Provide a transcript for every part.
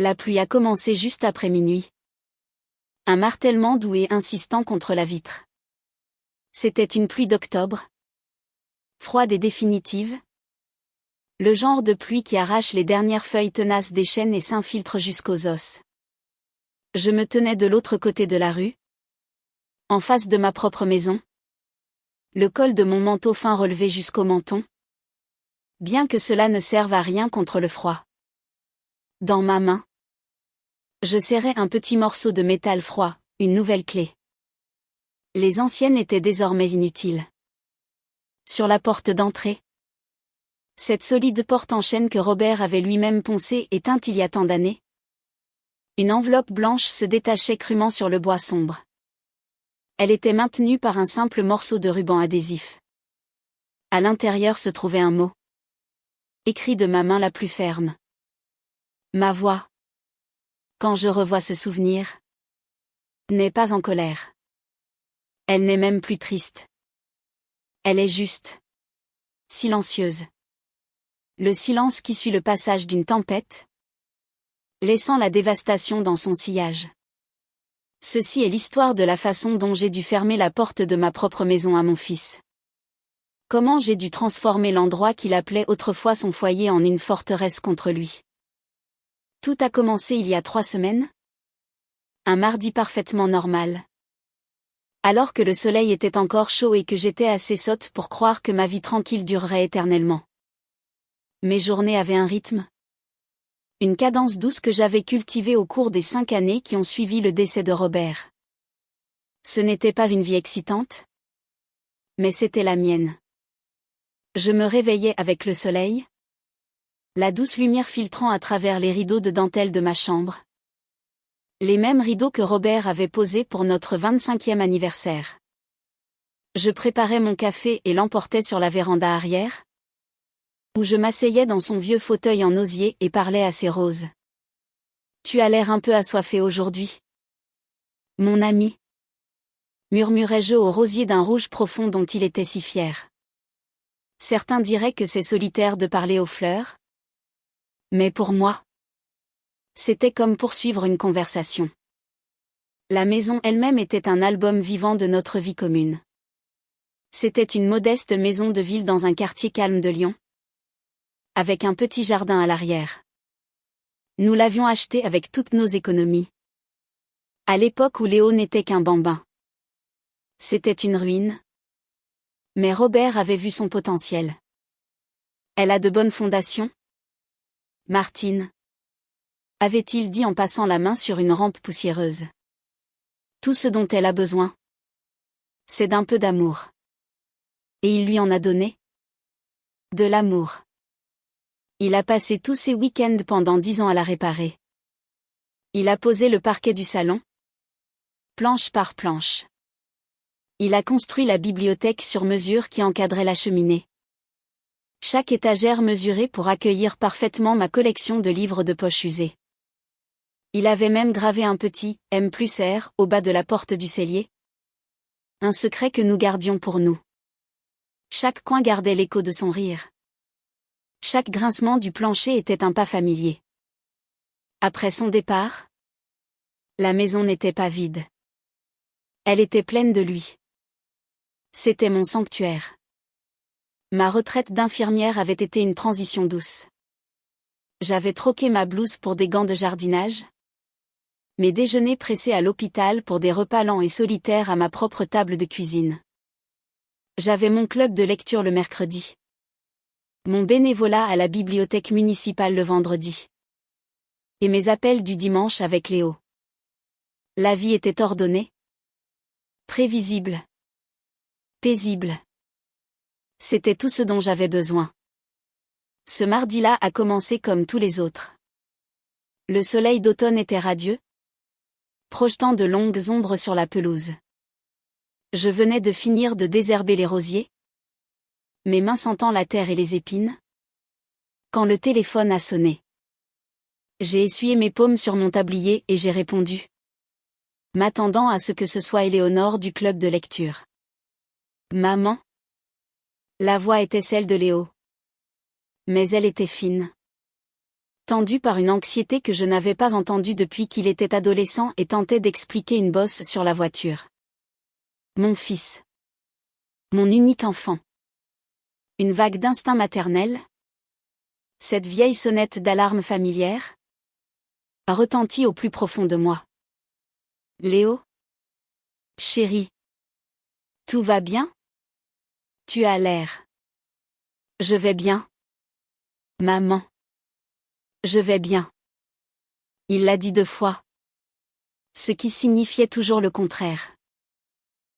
La pluie a commencé juste après minuit. Un martèlement doux et insistant contre la vitre. C'était une pluie d'octobre. Froide et définitive. Le genre de pluie qui arrache les dernières feuilles tenaces des chênes et s'infiltre jusqu'aux os. Je me tenais de l'autre côté de la rue. En face de ma propre maison. Le col de mon manteau fin relevé jusqu'au menton. Bien que cela ne serve à rien contre le froid. Dans ma main. Je serrais un petit morceau de métal froid, une nouvelle clé. Les anciennes étaient désormais inutiles. Sur la porte d'entrée. Cette solide porte en chêne que Robert avait lui-même poncée et teinte il y a tant d'années. Une enveloppe blanche se détachait crûment sur le bois sombre. Elle était maintenue par un simple morceau de ruban adhésif. À l'intérieur se trouvait un mot. Écrit de ma main la plus ferme. Ma voix. Quand je revois ce souvenir, n'est pas en colère. Elle n'est même plus triste. Elle est juste. Silencieuse. Le silence qui suit le passage d'une tempête, laissant la dévastation dans son sillage. Ceci est l'histoire de la façon dont j'ai dû fermer la porte de ma propre maison à mon fils. Comment j'ai dû transformer l'endroit qu'il appelait autrefois son foyer en une forteresse contre lui. Tout a commencé il y a 3 semaines. Un mardi parfaitement normal. Alors que le soleil était encore chaud et que j'étais assez sotte pour croire que ma vie tranquille durerait éternellement. Mes journées avaient un rythme. Une cadence douce que j'avais cultivée au cours des 5 années qui ont suivi le décès de Robert. Ce n'était pas une vie excitante. Mais c'était la mienne. Je me réveillais avec le soleil. La douce lumière filtrant à travers les rideaux de dentelle de ma chambre. Les mêmes rideaux que Robert avait posés pour notre 25e anniversaire. Je préparais mon café et l'emportais sur la véranda arrière, où je m'asseyais dans son vieux fauteuil en osier et parlais à ses roses. Tu as l'air un peu assoiffé aujourd'hui. Mon ami. Murmurais-je au rosier d'un rouge profond dont il était si fier. Certains diraient que c'est solitaire de parler aux fleurs. Mais pour moi, c'était comme poursuivre une conversation. La maison elle-même était un album vivant de notre vie commune. C'était une modeste maison de ville dans un quartier calme de Lyon. Avec un petit jardin à l'arrière. Nous l'avions acheté avec toutes nos économies. À l'époque où Léo n'était qu'un bambin. C'était une ruine. Mais Robert avait vu son potentiel. Elle a de bonnes fondations. Martine. Avait-il dit en passant la main sur une rampe poussiéreuse. Tout ce dont elle a besoin. C'est d'un peu d'amour. Et il lui en a donné. De l'amour. Il a passé tous ses week-ends pendant 10 ans à la réparer. Il a posé le parquet du salon. Planche par planche. Il a construit la bibliothèque sur mesure qui encadrait la cheminée. Chaque étagère mesurée pour accueillir parfaitement ma collection de livres de poche usés. Il avait même gravé un petit « M+R » au bas de la porte du cellier. Un secret que nous gardions pour nous. Chaque coin gardait l'écho de son rire. Chaque grincement du plancher était un pas familier. Après son départ, la maison n'était pas vide. Elle était pleine de lui. C'était mon sanctuaire. Ma retraite d'infirmière avait été une transition douce. J'avais troqué ma blouse pour des gants de jardinage. Mes déjeuners pressés à l'hôpital pour des repas lents et solitaires à ma propre table de cuisine. J'avais mon club de lecture le mercredi. Mon bénévolat à la bibliothèque municipale le vendredi. Et mes appels du dimanche avec Léo. La vie était ordonnée. Prévisible. Paisible. C'était tout ce dont j'avais besoin. Ce mardi-là a commencé comme tous les autres. Le soleil d'automne était radieux, projetant de longues ombres sur la pelouse. Je venais de finir de désherber les rosiers, mes mains sentant la terre et les épines, quand le téléphone a sonné. J'ai essuyé mes paumes sur mon tablier et j'ai répondu, m'attendant à ce que ce soit Éléonore du club de lecture. Maman. La voix était celle de Léo. Mais elle était fine. tendu par une anxiété que je n'avais pas entendue depuis qu'il était adolescent et tentait d'expliquer une bosse sur la voiture. Mon fils. Mon unique enfant. Une vague d'instinct maternel. Cette vieille sonnette d'alarme familière a retenti au plus profond de moi. Léo? Chérie. Tout va bien? Tu as l'air. Je vais bien. Maman. Je vais bien. Il l'a dit 2 fois. Ce qui signifiait toujours le contraire.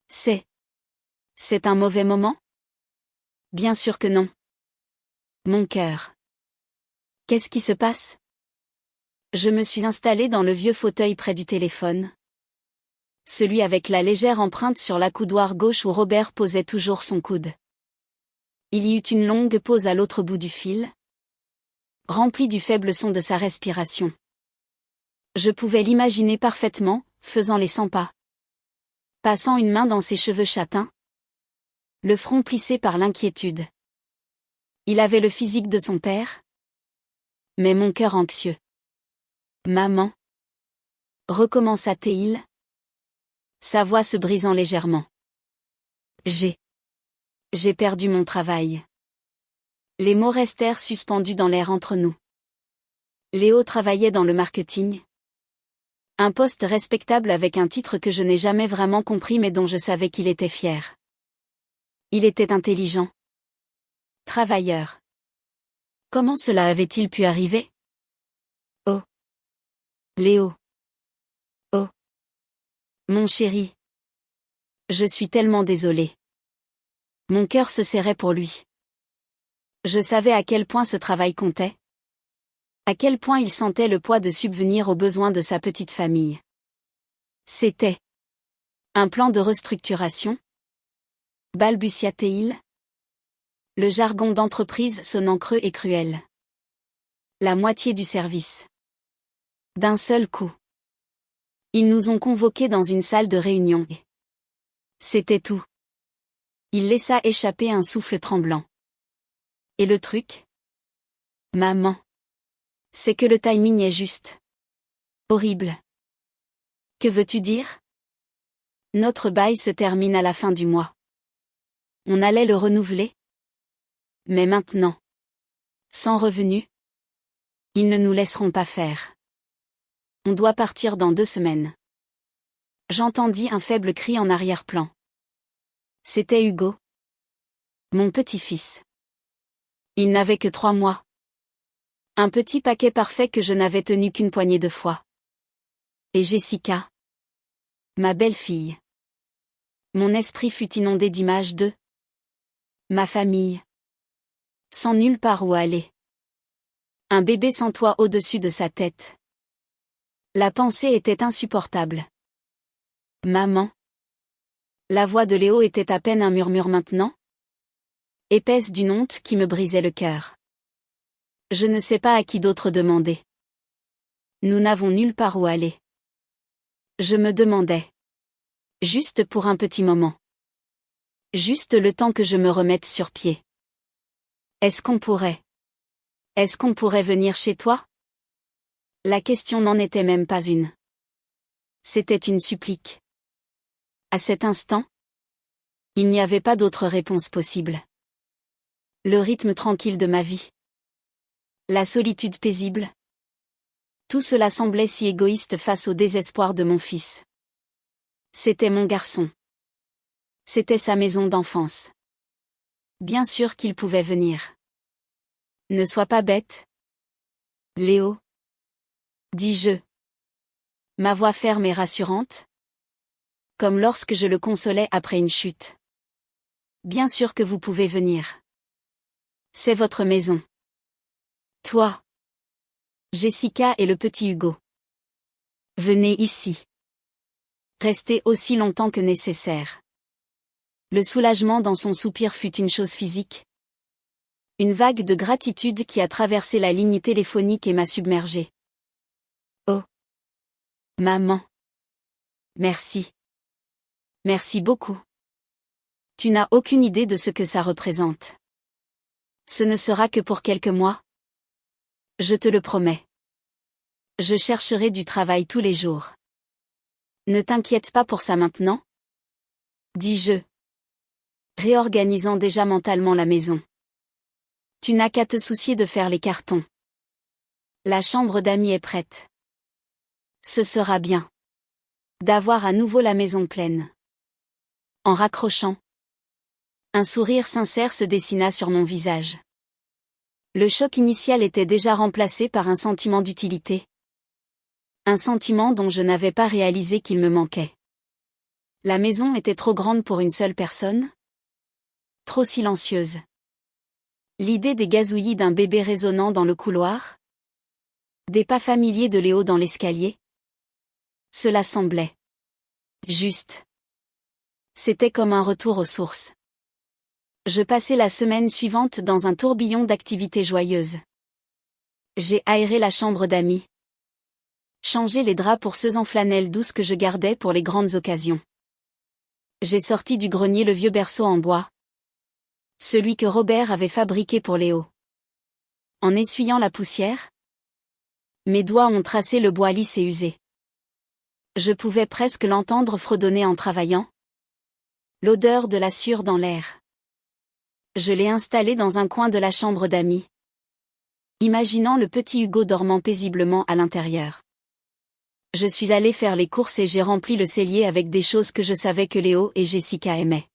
C'est un mauvais moment? Bien sûr que non. Mon cœur. Qu'est-ce qui se passe? Je me suis installée dans le vieux fauteuil près du téléphone. Celui avec la légère empreinte sur l'accoudoir gauche où Robert posait toujours son coude. Il y eut une longue pause à l'autre bout du fil, remplie du faible son de sa respiration. Je pouvais l'imaginer parfaitement, faisant les 100 pas. Passant une main dans ses cheveux châtains, le front plissé par l'inquiétude. Il avait le physique de son père, mais mon cœur anxieux. Maman, recommença-t-il, sa voix se brisant légèrement. J'ai perdu mon travail. Les mots restèrent suspendus dans l'air entre nous. Léo travaillait dans le marketing. Un poste respectable avec un titre que je n'ai jamais vraiment compris mais dont je savais qu'il était fier. Il était intelligent. Travailleur. Comment cela avait-il pu arriver? Oh. Léo. Oh. Mon chéri. Je suis tellement désolée. Mon cœur se serrait pour lui. Je savais à quel point ce travail comptait. À quel point il sentait le poids de subvenir aux besoins de sa petite famille. C'était un plan de restructuration? Balbutia-t-il. Le jargon d'entreprise sonnant creux et cruel. La moitié du service. D'un seul coup. Ils nous ont convoqués dans une salle de réunion. C'était tout. Il laissa échapper un souffle tremblant. Et le truc? Maman. C'est que le timing est juste. Horrible. Que veux-tu dire? Notre bail se termine à la fin du mois. On allait le renouveler. Mais maintenant. Sans revenu. Ils ne nous laisseront pas faire. On doit partir dans 2 semaines. J'entendis un faible cri en arrière-plan. C'était Hugo. Mon petit-fils. Il n'avait que 3 mois. Un petit paquet parfait que je n'avais tenu qu'une poignée de fois. Et Jessica. Ma belle-fille. Mon esprit fut inondé d'images de ma famille. Sans nulle part où aller. Un bébé sans toit au-dessus de sa tête. La pensée était insupportable. Maman. La voix de Léo était à peine un murmure maintenant. Épaisse d'une honte qui me brisait le cœur. Je ne sais pas à qui d'autre demander. Nous n'avons nulle part où aller. Je me demandais. Juste pour un petit moment. Juste le temps que je me remette sur pied. Est-ce qu'on pourrait venir chez toi? La question n'en était même pas une. C'était une supplique. À cet instant, il n'y avait pas d'autre réponse possible. Le rythme tranquille de ma vie. La solitude paisible. Tout cela semblait si égoïste face au désespoir de mon fils. C'était mon garçon. C'était sa maison d'enfance. Bien sûr qu'il pouvait venir. Ne sois pas bête. Léo. Dis-je. Ma voix ferme et rassurante. Comme lorsque je le consolais après une chute. Bien sûr que vous pouvez venir. C'est votre maison. Toi. Jessica et le petit Hugo. Venez ici. Restez aussi longtemps que nécessaire. Le soulagement dans son soupir fut une chose physique. Une vague de gratitude qui a traversé la ligne téléphonique et m'a submergée. Oh. Maman. Merci. Merci beaucoup. Tu n'as aucune idée de ce que ça représente. Ce ne sera que pour quelques mois. Je te le promets. Je chercherai du travail tous les jours. Ne t'inquiète pas pour ça maintenant, dis-je, réorganisant déjà mentalement la maison. Tu n'as qu'à te soucier de faire les cartons. La chambre d'amis est prête. Ce sera bien d'avoir à nouveau la maison pleine. En raccrochant, un sourire sincère se dessina sur mon visage. Le choc initial était déjà remplacé par un sentiment d'utilité. Un sentiment dont je n'avais pas réalisé qu'il me manquait. La maison était trop grande pour une seule personne. Trop silencieuse. L'idée des gazouillis d'un bébé résonnant dans le couloir. Des pas familiers de Léo dans l'escalier. Cela semblait juste. C'était comme un retour aux sources. Je passai la semaine suivante dans un tourbillon d'activités joyeuses. J'ai aéré la chambre d'amis. Changé les draps pour ceux en flanelle douce que je gardais pour les grandes occasions. J'ai sorti du grenier le vieux berceau en bois. Celui que Robert avait fabriqué pour Léo. En essuyant la poussière, mes doigts ont tracé le bois lisse et usé. Je pouvais presque l'entendre fredonner en travaillant. L'odeur de la sueur dans l'air. Je l'ai installé dans un coin de la chambre d'amis. Imaginant le petit Hugo dormant paisiblement à l'intérieur. Je suis allée faire les courses et j'ai rempli le cellier avec des choses que je savais que Léo et Jessica aimaient.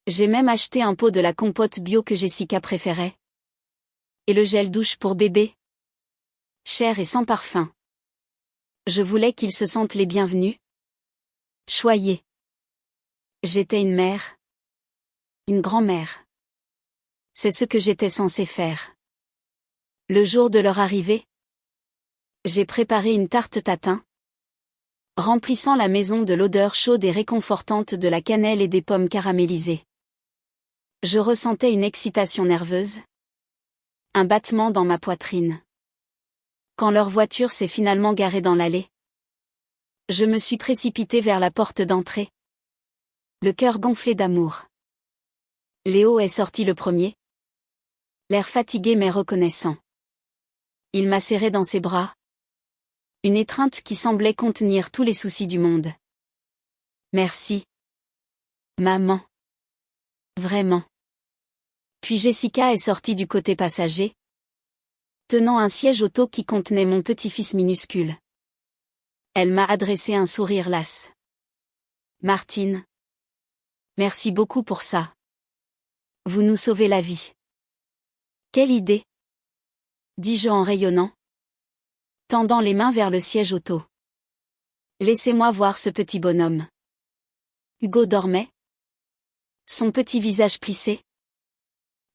J'ai même acheté un pot de la compote bio que Jessica préférait. Et le gel douche pour bébé. Cher et sans parfum. Je voulais qu'ils se sentent les bienvenus. Choyés. J'étais une mère. Une grand-mère. C'est ce que j'étais censée faire. Le jour de leur arrivée, j'ai préparé une tarte tatin, remplissant la maison de l'odeur chaude et réconfortante de la cannelle et des pommes caramélisées. Je ressentais une excitation nerveuse, un battement dans ma poitrine. Quand leur voiture s'est finalement garée dans l'allée, je me suis précipitée vers la porte d'entrée, le cœur gonflé d'amour. Léo est sorti le premier, l'air fatigué mais reconnaissant. Il m'a serré dans ses bras. Une étreinte qui semblait contenir tous les soucis du monde. Merci. Maman. Vraiment. Puis Jessica est sortie du côté passager, tenant un siège auto qui contenait mon petit-fils minuscule. Elle m'a adressé un sourire las. Martine. Merci beaucoup pour ça. Vous nous sauvez la vie. Quelle idée, dis-je en rayonnant, tendant les mains vers le siège auto. Laissez-moi voir ce petit bonhomme. Hugo dormait. Son petit visage plissé.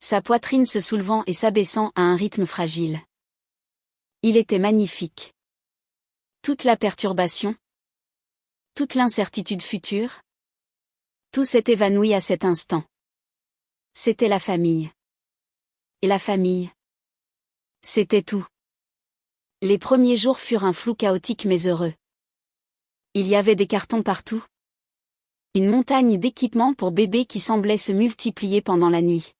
Sa poitrine se soulevant et s'abaissant à un rythme fragile. Il était magnifique. Toute la perturbation. Toute l'incertitude future. Tout s'est évanoui à cet instant. C'était la famille. Et la famille. C'était tout. Les premiers jours furent un flou chaotique mais heureux. Il y avait des cartons partout. Une montagne d'équipements pour bébés qui semblait se multiplier pendant la nuit.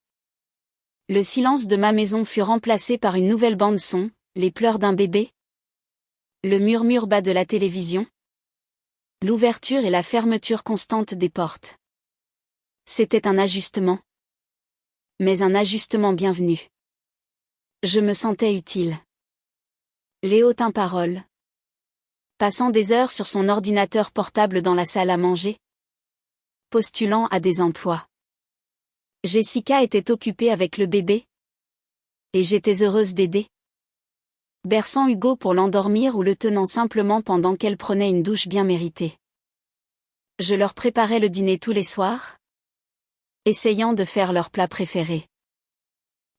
Le silence de ma maison fut remplacé par une nouvelle bande-son, les pleurs d'un bébé. Le murmure bas de la télévision. L'ouverture et la fermeture constante des portes. C'était un ajustement. Mais un ajustement bienvenu. Je me sentais utile. Léo tint parole. Passant des heures sur son ordinateur portable dans la salle à manger. Postulant à des emplois. Jessica était occupée avec le bébé. Et j'étais heureuse d'aider. Berçant Hugo pour l'endormir ou le tenant simplement pendant qu'elle prenait une douche bien méritée. Je leur préparais le dîner tous les soirs. Essayant de faire leur plat préféré.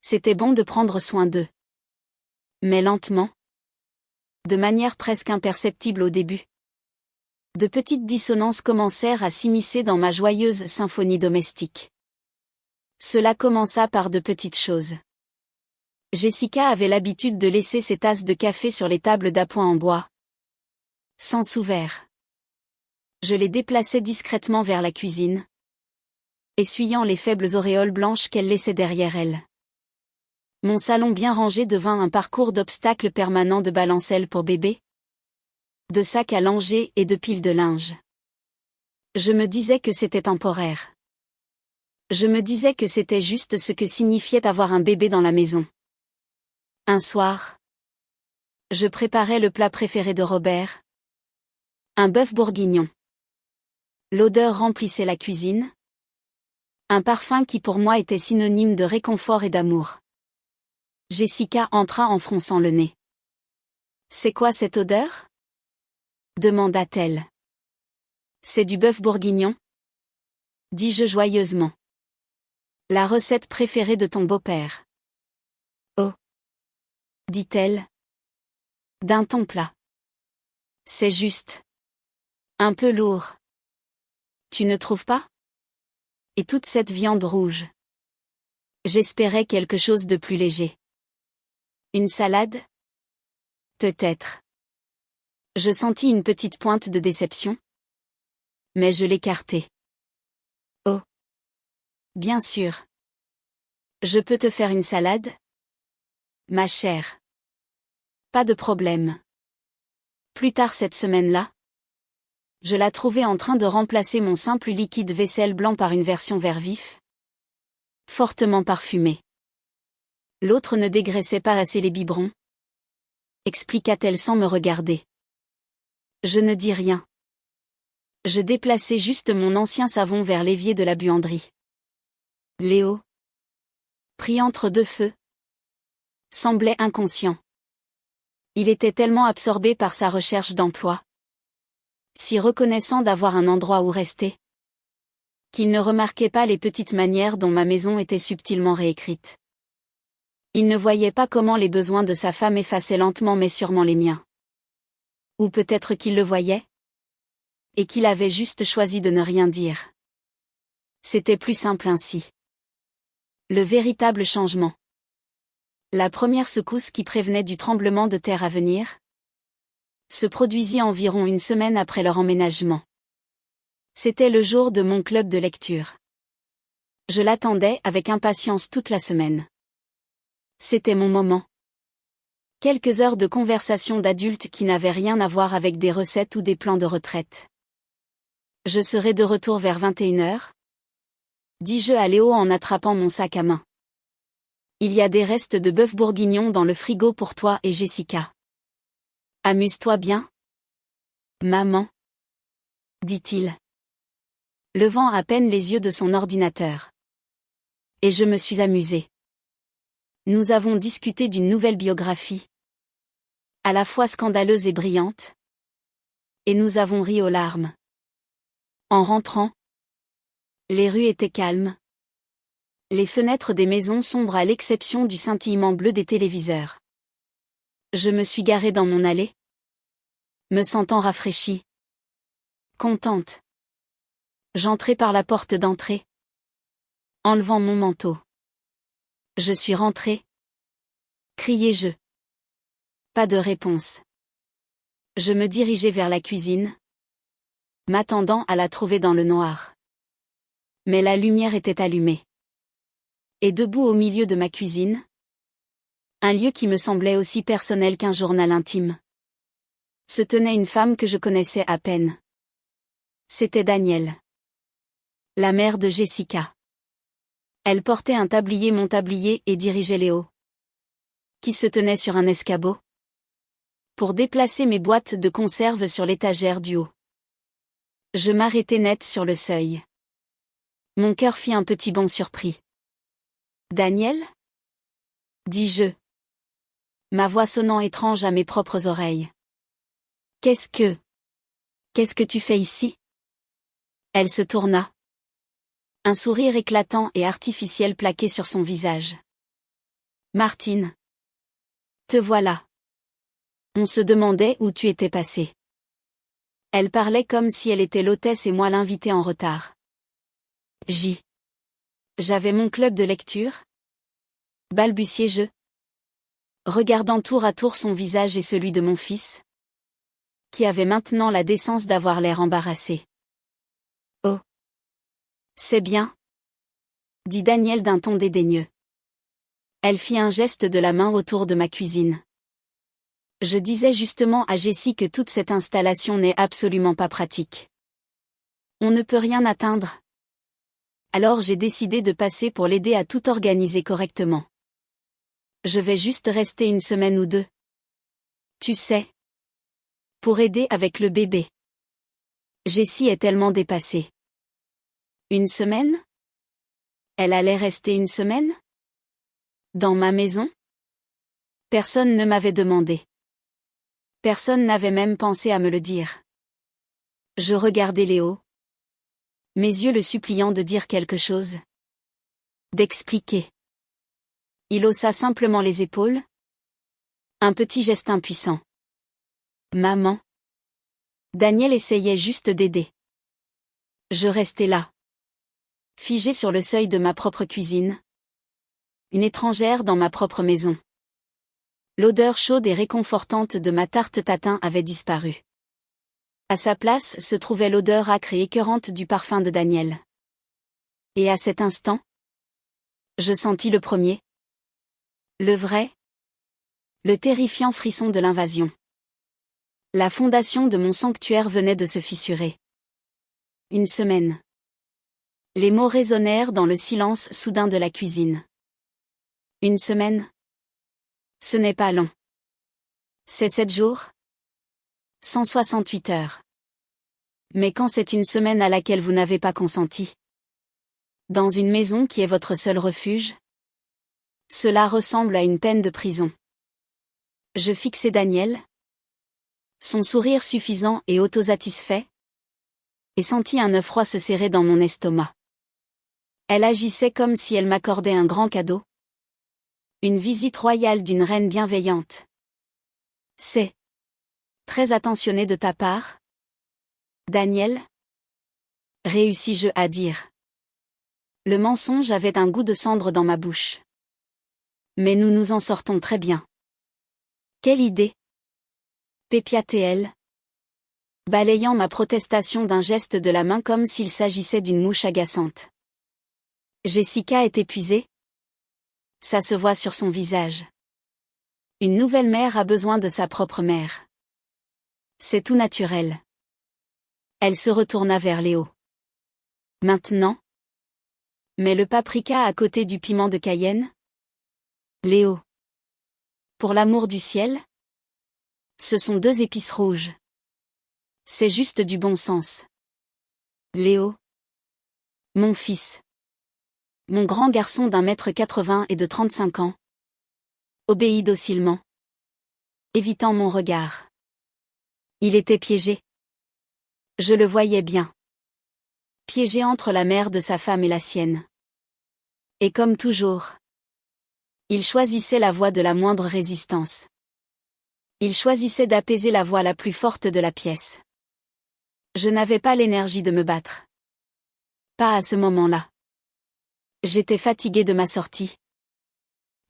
C'était bon de prendre soin d'eux. Mais lentement. De manière presque imperceptible au début. De petites dissonances commencèrent à s'immiscer dans ma joyeuse symphonie domestique. Cela commença par de petites choses. Jessica avait l'habitude de laisser ses tasses de café sur les tables d'appoint en bois. Sans sous-verre. Je les déplaçais discrètement vers la cuisine. Essuyant les faibles auréoles blanches qu'elle laissait derrière elle. Mon salon bien rangé devint un parcours d'obstacles permanents de balancelles pour bébé, de sacs à langer et de piles de linge. Je me disais que c'était temporaire. Je me disais que c'était juste ce que signifiait avoir un bébé dans la maison. Un soir, je préparais le plat préféré de Robert. Un bœuf bourguignon. L'odeur remplissait la cuisine. Un parfum qui pour moi était synonyme de réconfort et d'amour. Jessica entra en fronçant le nez. « C'est quoi cette odeur ?» demanda-t-elle. « C'est du bœuf bourguignon ?» dis-je joyeusement. « La recette préférée de ton beau-père. » Oh, dit-elle, d'un ton plat. C'est juste. Un peu lourd. Tu ne trouves pas? Et toute cette viande rouge. J'espérais quelque chose de plus léger. Une salade? Peut-être. Je sentis une petite pointe de déception. Mais je l'écartai. Oh. Bien sûr. Je peux te faire une salade? Ma chère. Pas de problème. Plus tard cette semaine-là, je la trouvai en train de remplacer mon simple liquide vaisselle blanc par une version vert vif, fortement parfumée. L'autre ne dégraissait pas assez les biberons, expliqua-t-elle sans me regarder. Je ne dis rien. Je déplaçai juste mon ancien savon vers l'évier de la buanderie. Léo, pris entre deux feux, semblait inconscient. Il était tellement absorbé par sa recherche d'emploi, si reconnaissant d'avoir un endroit où rester, qu'il ne remarquait pas les petites manières dont ma maison était subtilement réécrite. Il ne voyait pas comment les besoins de sa femme effaçaient lentement mais sûrement les miens. Ou peut-être qu'il le voyait, et qu'il avait juste choisi de ne rien dire. C'était plus simple ainsi. Le véritable changement. La première secousse qui prévenait du tremblement de terre à venir se produisit environ une semaine après leur emménagement. C'était le jour de mon club de lecture. Je l'attendais avec impatience toute la semaine. C'était mon moment. Quelques heures de conversation d'adultes qui n'avaient rien à voir avec des recettes ou des plans de retraite. Je serai de retour vers 21h, dis-je à Léo en attrapant mon sac à main. Il y a des restes de bœuf bourguignon dans le frigo pour toi et Jessica. Amuse-toi bien, maman, dit-il, levant à peine les yeux de son ordinateur. Et je me suis amusée. Nous avons discuté d'une nouvelle biographie, à la fois scandaleuse et brillante, et nous avons ri aux larmes. En rentrant, les rues étaient calmes. Les fenêtres des maisons sombres à l'exception du scintillement bleu des téléviseurs. Je me suis garée dans mon allée, me sentant rafraîchie, contente. J'entrai par la porte d'entrée, enlevant mon manteau. Je suis rentrée, criai-je. Pas de réponse. Je me dirigeai vers la cuisine, m'attendant à la trouver dans le noir. Mais la lumière était allumée. Et debout au milieu de ma cuisine, un lieu qui me semblait aussi personnel qu'un journal intime, se tenait une femme que je connaissais à peine. C'était Danielle, la mère de Jessica. Elle portait un tablier mon tablier et dirigeait Léo, qui se tenait sur un escabeau, pour déplacer mes boîtes de conserve sur l'étagère du haut. Je m'arrêtai net sur le seuil. Mon cœur fit un petit bond surpris. Danielle? dis-je, ma voix sonnant étrange à mes propres oreilles. Qu'est-ce que tu fais ici? Elle se tourna. Un sourire éclatant et artificiel plaqué sur son visage. Martine. Te voilà. On se demandait où tu étais passée. Elle parlait comme si elle était l'hôtesse et moi l'invitée en retard. J'avais mon club de lecture? Balbutiai-je, regardant tour à tour son visage et celui de mon fils, qui avait maintenant la décence d'avoir l'air embarrassé. Oh. C'est bien, dit Danielle d'un ton dédaigneux. Elle fit un geste de la main autour de ma cuisine. Je disais justement à Jessie que toute cette installation n'est absolument pas pratique. On ne peut rien atteindre. Alors j'ai décidé de passer pour l'aider à tout organiser correctement. Je vais juste rester une semaine ou deux. Tu sais. Pour aider avec le bébé. Jessie est tellement dépassée. Une semaine? Elle allait rester une semaine? Dans ma maison? Personne ne m'avait demandé. Personne n'avait même pensé à me le dire. Je regardais Léo. Mes yeux le suppliant de dire quelque chose. D'expliquer. Il haussa simplement les épaules. Un petit geste impuissant. Maman. Daniel essayait juste d'aider. Je restais là. Figée sur le seuil de ma propre cuisine. Une étrangère dans ma propre maison. L'odeur chaude et réconfortante de ma tarte tatin avait disparu. À sa place se trouvait l'odeur âcre et écœurante du parfum de Daniel. Et à cet instant, je sentis le premier. Le vrai. Le terrifiant frisson de l'invasion. La fondation de mon sanctuaire venait de se fissurer. Une semaine. Les mots résonnèrent dans le silence soudain de la cuisine. Une semaine? Ce n'est pas long. C'est 7 jours? 168 heures. Mais quand c'est une semaine à laquelle vous n'avez pas consenti? Dans une maison qui est votre seul refuge? Cela ressemble à une peine de prison. Je fixai Daniel. Son sourire suffisant et autosatisfait. Et sentis un œuf froid se serrer dans mon estomac. Elle agissait comme si elle m'accordait un grand cadeau. Une visite royale d'une reine bienveillante. C'est très attentionné de ta part, Daniel? Réussis-je à dire. Le mensonge avait un goût de cendre dans ma bouche. Mais nous nous en sortons très bien. Quelle idée? Pépiatait-elle, balayant ma protestation d'un geste de la main comme s'il s'agissait d'une mouche agaçante. Jessica est épuisée. Ça se voit sur son visage. Une nouvelle mère a besoin de sa propre mère. C'est tout naturel. Elle se retourna vers Léo. Maintenant? Mets le paprika à côté du piment de Cayenne? Léo. Pour l'amour du ciel? Ce sont 2 épices rouges. C'est juste du bon sens. Léo. Mon fils. Mon grand garçon d'1,80 m et de 35 ans. Obéit docilement. Évitant mon regard. Il était piégé. Je le voyais bien. Piégé entre la mère de sa femme et la sienne. Et comme toujours. Il choisissait la voie de la moindre résistance. Il choisissait d'apaiser la voix la plus forte de la pièce. Je n'avais pas l'énergie de me battre. Pas à ce moment-là. J'étais fatiguée de ma sortie.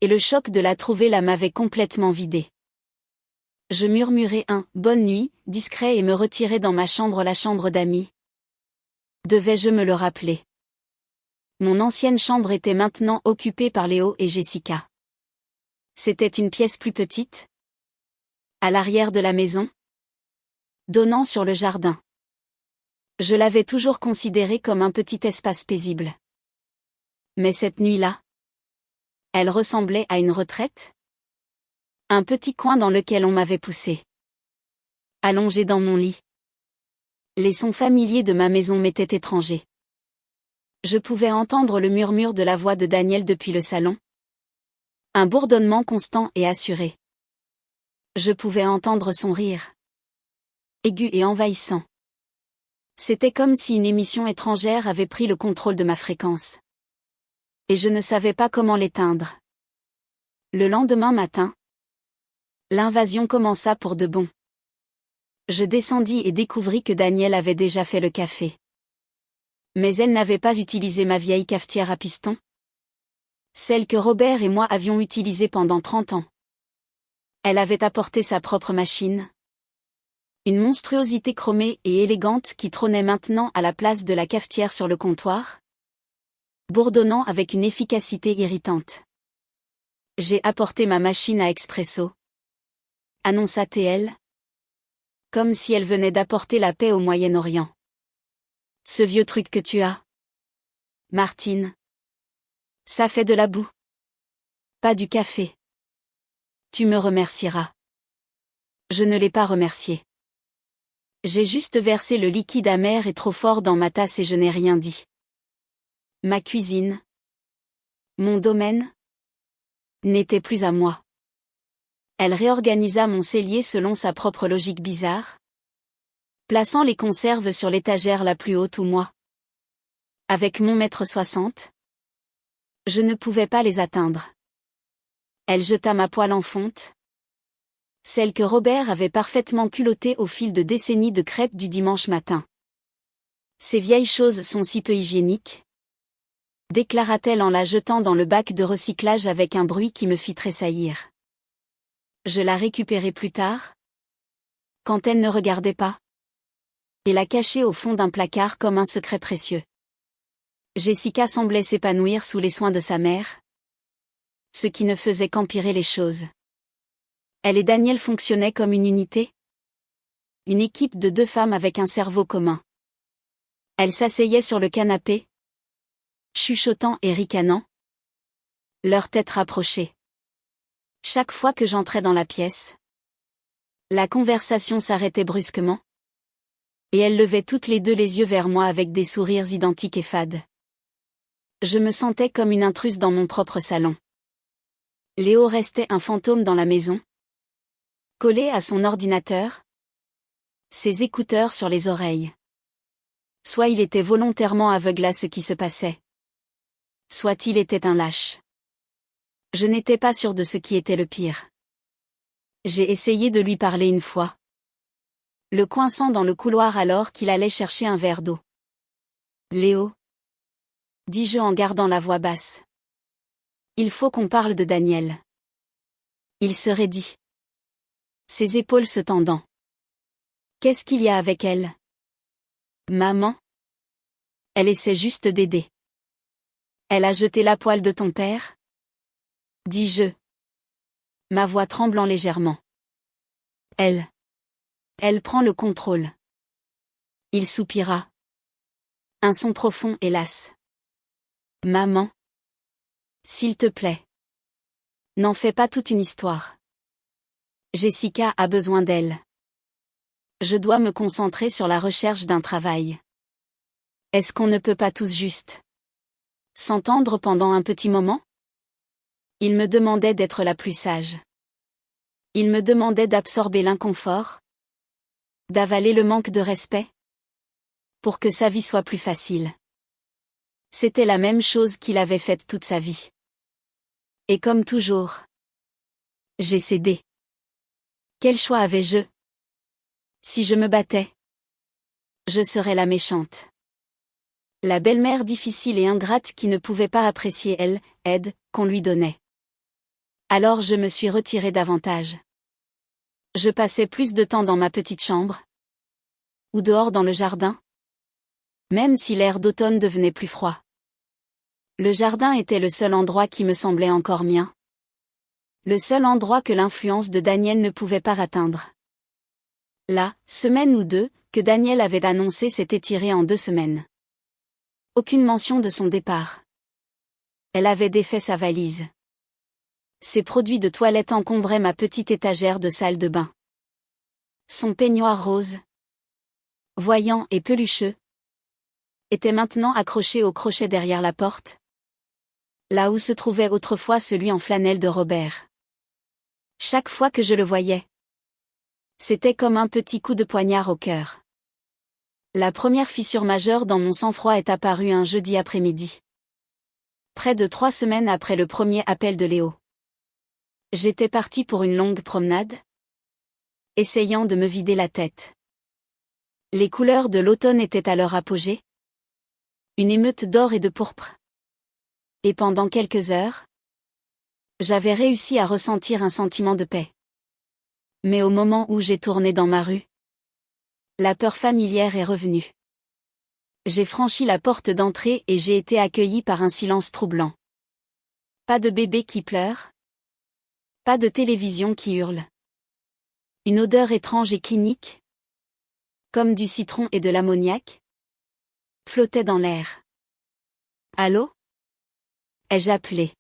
Et le choc de la trouver là m'avait complètement vidée. Je murmurai un « bonne nuit » discret et me retirai dans ma chambre, la chambre d'amis. Devais-je me le rappeler? Mon ancienne chambre était maintenant occupée par Léo et Jessica. C'était une pièce plus petite, à l'arrière de la maison, donnant sur le jardin. Je l'avais toujours considérée comme un petit espace paisible. Mais cette nuit-là, elle ressemblait à une retraite? Un petit coin dans lequel on m'avait poussé. Allongé dans mon lit. Les sons familiers de ma maison m'étaient étrangers. Je pouvais entendre le murmure de la voix de Daniel depuis le salon. Un bourdonnement constant et assuré. Je pouvais entendre son rire. Aigu et envahissant. C'était comme si une émission étrangère avait pris le contrôle de ma fréquence. Et je ne savais pas comment l'éteindre. Le lendemain matin, l'invasion commença pour de bon. Je descendis et découvris que Daniel avait déjà fait le café. Mais elle n'avait pas utilisé ma vieille cafetière à piston. Celle que Robert et moi avions utilisée pendant 30 ans. Elle avait apporté sa propre machine. Une monstruosité chromée et élégante qui trônait maintenant à la place de la cafetière sur le comptoir. Bourdonnant avec une efficacité irritante. J'ai apporté ma machine à expresso, annonça TL, comme si elle venait d'apporter la paix au Moyen-Orient. Ce vieux truc que tu as, Martine. Ça fait de la boue. Pas du café. Tu me remercieras. Je ne l'ai pas remercié. J'ai juste versé le liquide amer et trop fort dans ma tasse et je n'ai rien dit. Ma cuisine, mon domaine, n'était plus à moi. Elle réorganisa mon cellier selon sa propre logique bizarre, plaçant les conserves sur l'étagère la plus haute où moi. Avec mon 1,60 m, je ne pouvais pas les atteindre. Elle jeta ma poêle en fonte, celle que Robert avait parfaitement culottée au fil de décennies de crêpes du dimanche matin. Ces vieilles choses sont si peu hygiéniques, déclara-t-elle en la jetant dans le bac de recyclage avec un bruit qui me fit tressaillir. Je la récupérai plus tard, quand elle ne regardait pas, et la cachai au fond d'un placard comme un secret précieux. Jessica semblait s'épanouir sous les soins de sa mère, ce qui ne faisait qu'empirer les choses. Elle et Daniel fonctionnaient comme une unité, une équipe de 2 femmes avec un cerveau commun. Elles s'asseyaient sur le canapé, chuchotant et ricanant, leurs têtes rapprochées. Chaque fois que j'entrais dans la pièce, la conversation s'arrêtait brusquement, et elles levaient toutes les deux les yeux vers moi avec des sourires identiques et fades. Je me sentais comme une intruse dans mon propre salon. Léo restait un fantôme dans la maison, collé à son ordinateur, ses écouteurs sur les oreilles. Soit il était volontairement aveugle à ce qui se passait, soit il était un lâche. Je n'étais pas sûre de ce qui était le pire. J'ai essayé de lui parler une fois, le coinçant dans le couloir alors qu'il allait chercher un verre d'eau. Léo, dis-je en gardant la voix basse. Il faut qu'on parle de Daniel. Il se raidit, ses épaules se tendant. Qu'est-ce qu'il y a avec elle? Maman? Elle essaie juste d'aider. Elle a jeté la poêle de ton père? Dis-je, ma voix tremblant légèrement. Elle prend le contrôle. Il soupira. Un son profond, hélas. Maman. S'il te plaît. N'en fais pas toute une histoire. Jessica a besoin d'elle. Je dois me concentrer sur la recherche d'un travail. Est-ce qu'on ne peut pas tous juste s'entendre pendant un petit moment? Il me demandait d'être la plus sage. Il me demandait d'absorber l'inconfort, d'avaler le manque de respect, pour que sa vie soit plus facile. C'était la même chose qu'il avait faite toute sa vie. Et comme toujours, j'ai cédé. Quel choix avais-je? Si je me battais, je serais la méchante. La belle-mère difficile et ingrate qui ne pouvait pas apprécier l'aide qu'on lui donnait. Alors je me suis retirée davantage. Je passais plus de temps dans ma petite chambre, ou dehors dans le jardin, même si l'air d'automne devenait plus froid. Le jardin était le seul endroit qui me semblait encore mien. Le seul endroit que l'influence de Daniel ne pouvait pas atteindre. La semaine ou 2, que Daniel avait annoncé s'était tirée en 2 semaines. Aucune mention de son départ. Elle avait défait sa valise. Ses produits de toilette encombraient ma petite étagère de salle de bain. Son peignoir rose, voyant et pelucheux, était maintenant accroché au crochet derrière la porte, là où se trouvait autrefois celui en flanelle de Robert. Chaque fois que je le voyais, c'était comme un petit coup de poignard au cœur. La première fissure majeure dans mon sang-froid est apparue un jeudi après-midi. Près de 3 semaines après le premier appel de Léo. J'étais partie pour une longue promenade, essayant de me vider la tête. Les couleurs de l'automne étaient à leur apogée. Une émeute d'or et de pourpre. Et pendant quelques heures, j'avais réussi à ressentir un sentiment de paix. Mais au moment où j'ai tourné dans ma rue, la peur familière est revenue. J'ai franchi la porte d'entrée et j'ai été accueillie par un silence troublant. Pas de bébé qui pleure, Pas de télévision qui hurle. Une odeur étrange et clinique, comme du citron et de l'ammoniac, flottait dans l'air. Allô? Ai-je appelé?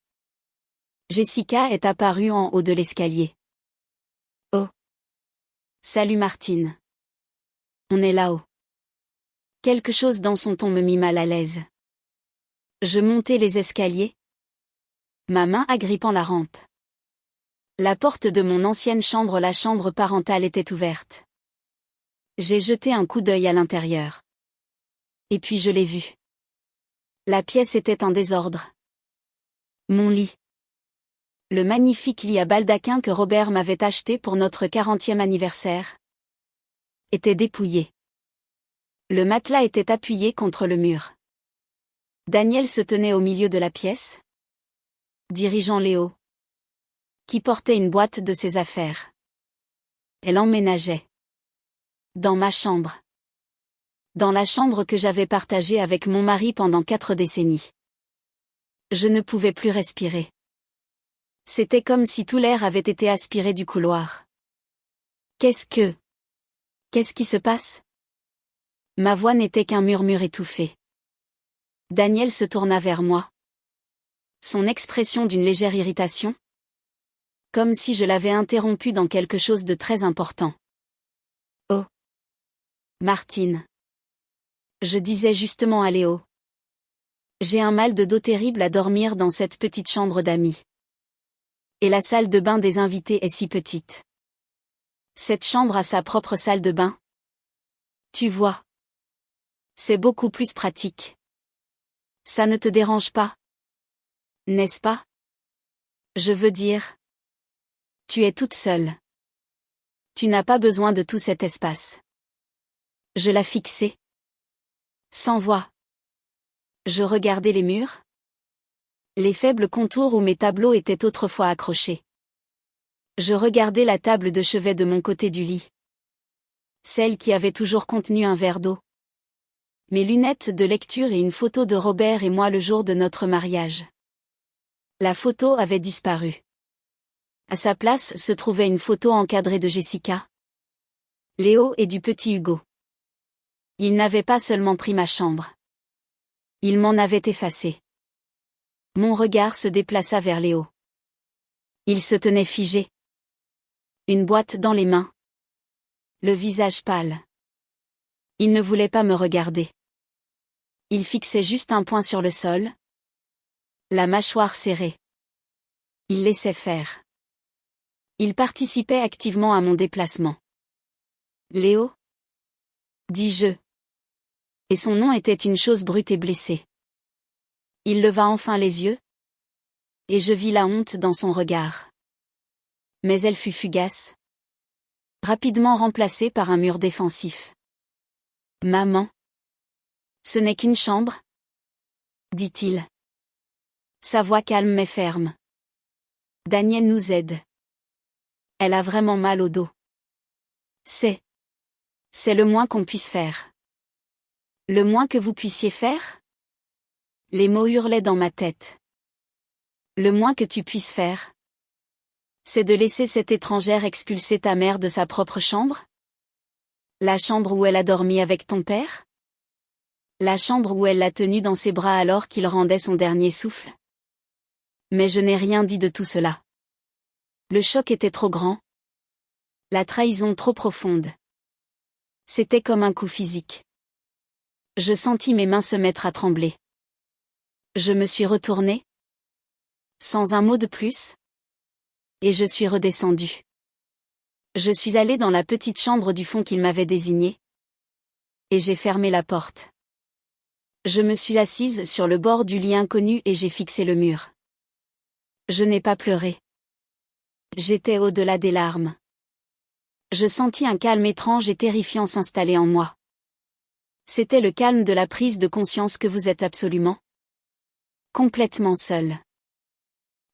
Jessica est apparue en haut de l'escalier. Oh! Salut Martine. On est là-haut. Quelque chose dans son ton me mit mal à l'aise. Je montai les escaliers, ma main agrippant la rampe. La porte de mon ancienne chambre, la chambre parentale, était ouverte. J'ai jeté un coup d'œil à l'intérieur. Et puis je l'ai vue. La pièce était en désordre. Mon lit. Le magnifique lit à baldaquin que Robert m'avait acheté pour notre 40e anniversaire était dépouillé. Le matelas était appuyé contre le mur. Daniel se tenait au milieu de la pièce, dirigeant Léo, qui portait une boîte de ses affaires. Elle emménageait. Dans ma chambre. Dans la chambre que j'avais partagée avec mon mari pendant 4 décennies. Je ne pouvais plus respirer. C'était comme si tout l'air avait été aspiré du couloir. Qu'est-ce qui se passe? Ma voix n'était qu'un murmure étouffé. Daniel se tourna vers moi. Son expression d'une légère irritation. Comme si je l'avais interrompu dans quelque chose de très important. Oh! Martine. Je disais justement à Léo. J'ai un mal de dos terrible à dormir dans cette petite chambre d'amis. Et la salle de bain des invités est si petite. Cette chambre a sa propre salle de bain. Tu vois. C'est beaucoup plus pratique. Ça ne te dérange pas? N'est-ce pas? Je veux dire. Tu es toute seule. Tu n'as pas besoin de tout cet espace. Je la fixais. Sans voix. Je regardais les murs. Les faibles contours où mes tableaux étaient autrefois accrochés. Je regardais la table de chevet de mon côté du lit. Celle qui avait toujours contenu un verre d'eau. Mes lunettes de lecture et une photo de Robert et moi le jour de notre mariage. La photo avait disparu. À sa place se trouvait une photo encadrée de Jessica, Léo et du petit Hugo. Il n'avait pas seulement pris ma chambre. Il m'en avait effacé. Mon regard se déplaça vers Léo. Il se tenait figé. Une boîte dans les mains. Le visage pâle. Il ne voulait pas me regarder. Il fixait juste un point sur le sol. La mâchoire serrée. Il laissait faire. Il participait activement à mon déplacement. Léo? Dis-je. Et son nom était une chose brute et blessée. Il leva enfin les yeux. Et je vis la honte dans son regard. Mais elle fut fugace. Rapidement remplacée par un mur défensif. Maman. Ce n'est qu'une chambre? Dit-il. Sa voix calme mais ferme. Daniel nous aide. Elle a vraiment mal au dos. C'est le moins qu'on puisse faire. Le moins que vous puissiez faire? Les mots hurlaient dans ma tête. Le moins que tu puisses faire? C'est de laisser cette étrangère expulser ta mère de sa propre chambre? La chambre où elle a dormi avec ton père? La chambre où elle l'a tenu dans ses bras alors qu'il rendait son dernier souffle? Mais je n'ai rien dit de tout cela. Le choc était trop grand. La trahison trop profonde. C'était comme un coup physique. Je sentis mes mains se mettre à trembler. Je me suis retournée. Sans un mot de plus. Et je suis redescendue. Je suis allée dans la petite chambre du fond qu'il m'avait désignée. Et j'ai fermé la porte. Je me suis assise sur le bord du lit inconnu et j'ai fixé le mur. Je n'ai pas pleuré. J'étais au-delà des larmes. Je sentis un calme étrange et terrifiant s'installer en moi. C'était le calme de la prise de conscience que vous êtes absolument complètement seul.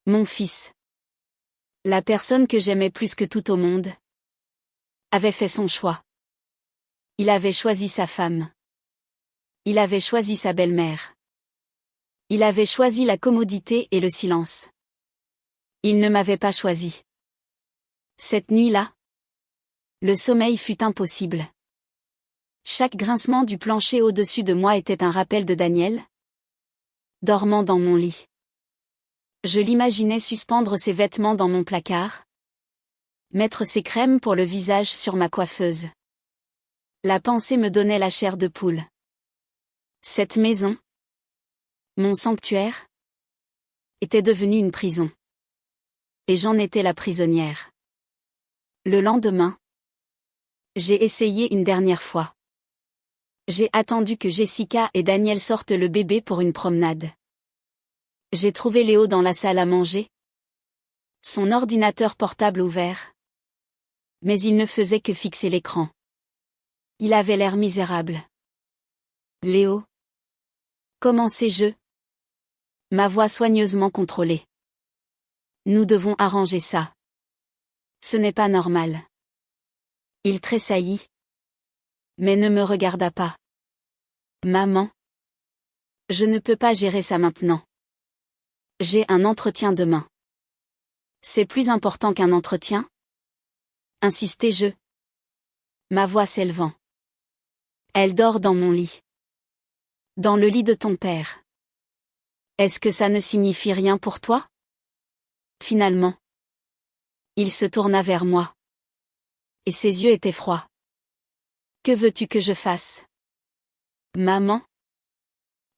Mon fils. La personne que j'aimais plus que tout au monde avait fait son choix. Il avait choisi sa femme. Il avait choisi sa belle-mère. Il avait choisi la commodité et le silence. Il ne m'avait pas choisi. Cette nuit-là, le sommeil fut impossible. Chaque grincement du plancher au-dessus de moi était un rappel de Daniel, dormant dans mon lit. Je l'imaginais suspendre ses vêtements dans mon placard, mettre ses crèmes pour le visage sur ma coiffeuse. La pensée me donnait la chair de poule. Cette maison, mon sanctuaire, était devenue une prison. Et j'en étais la prisonnière. Le lendemain, j'ai essayé une dernière fois. J'ai attendu que Jessica et Daniel sortent le bébé pour une promenade. J'ai trouvé Léo dans la salle à manger, son ordinateur portable ouvert. Mais il ne faisait que fixer l'écran. Il avait l'air misérable. Léo. Commençais-je. Ma voix soigneusement contrôlée. Nous devons arranger ça. Ce n'est pas normal. Il tressaillit. Mais ne me regarda pas. Maman. Je ne peux pas gérer ça maintenant. J'ai un entretien demain. C'est plus important qu'un entretien? Insistai-je. Ma voix s'élevant. Elle dort dans mon lit. Dans le lit de ton père. Est-ce que ça ne signifie rien pour toi? Finalement. Il se tourna vers moi. Et ses yeux étaient froids. Que veux-tu que je fasse? Maman?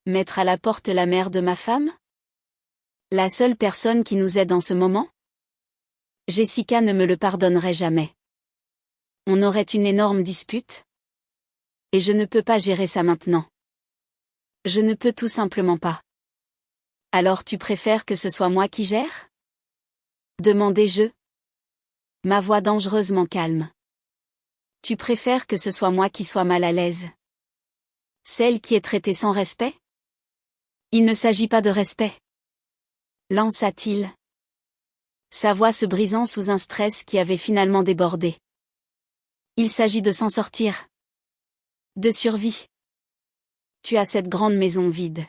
Mettre à la porte la mère de ma femme? La seule personne qui nous aide en ce moment? Jessica ne me le pardonnerait jamais. On aurait une énorme dispute? Et je ne peux pas gérer ça maintenant. Je ne peux tout simplement pas. Alors tu préfères que ce soit moi qui gère? Demandai-je. Ma voix dangereusement calme. Tu préfères que ce soit moi qui sois mal à l'aise? Celle qui est traitée sans respect? Il ne s'agit pas de respect. Lança-t-il. Sa voix se brisant sous un stress qui avait finalement débordé. Il s'agit de s'en sortir. De survie. Tu as cette grande maison vide.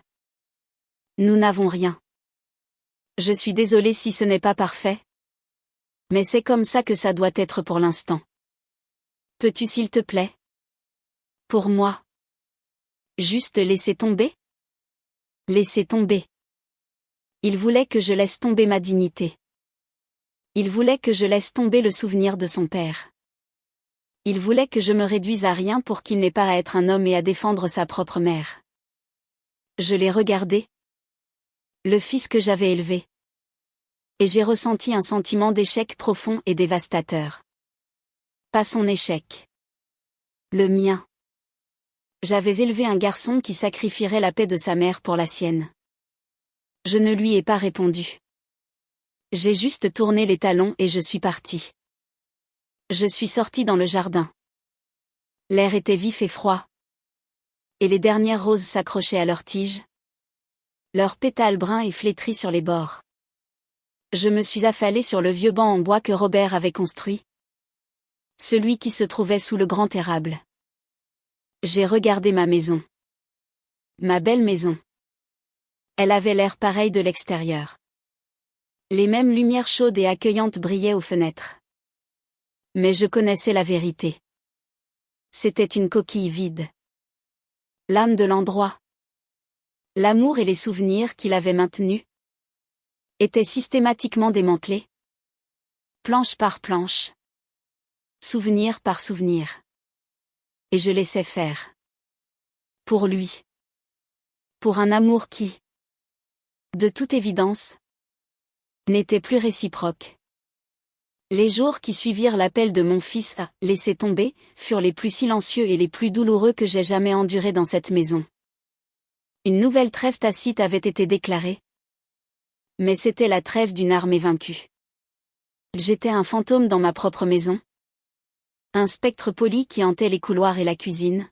Nous n'avons rien. Je suis désolée si ce n'est pas parfait. Mais c'est comme ça que ça doit être pour l'instant. Peux-tu s'il te plaît? Pour moi. Juste laisser tomber? Laisser tomber. Il voulait que je laisse tomber ma dignité. Il voulait que je laisse tomber le souvenir de son père. Il voulait que je me réduise à rien pour qu'il n'ait pas à être un homme et à défendre sa propre mère. Je l'ai regardé. Le fils que j'avais élevé. Et j'ai ressenti un sentiment d'échec profond et dévastateur. Pas son échec. Le mien. J'avais élevé un garçon qui sacrifierait la paix de sa mère pour la sienne. Je ne lui ai pas répondu. J'ai juste tourné les talons et je suis partie. Je suis sortie dans le jardin. L'air était vif et froid. Et les dernières roses s'accrochaient à leurs tiges. Leurs pétales bruns et flétris sur les bords. Je me suis affalée sur le vieux banc en bois que Robert avait construit. Celui qui se trouvait sous le grand érable. J'ai regardé ma maison. Ma belle maison. Elle avait l'air pareil de l'extérieur. Les mêmes lumières chaudes et accueillantes brillaient aux fenêtres. Mais je connaissais la vérité. C'était une coquille vide. L'âme de l'endroit. L'amour et les souvenirs qu'il avait maintenus étaient systématiquement démantelés. Planche par planche. Souvenir par souvenir. Et je laissais faire. Pour lui. Pour un amour qui, de toute évidence, n'était plus réciproque. Les jours qui suivirent l'appel de mon fils à « laisser tomber » furent les plus silencieux et les plus douloureux que j'ai jamais endurés dans cette maison. Une nouvelle trêve tacite avait été déclarée. Mais c'était la trêve d'une armée vaincue. J'étais un fantôme dans ma propre maison. Un spectre poli qui hantait les couloirs et la cuisine.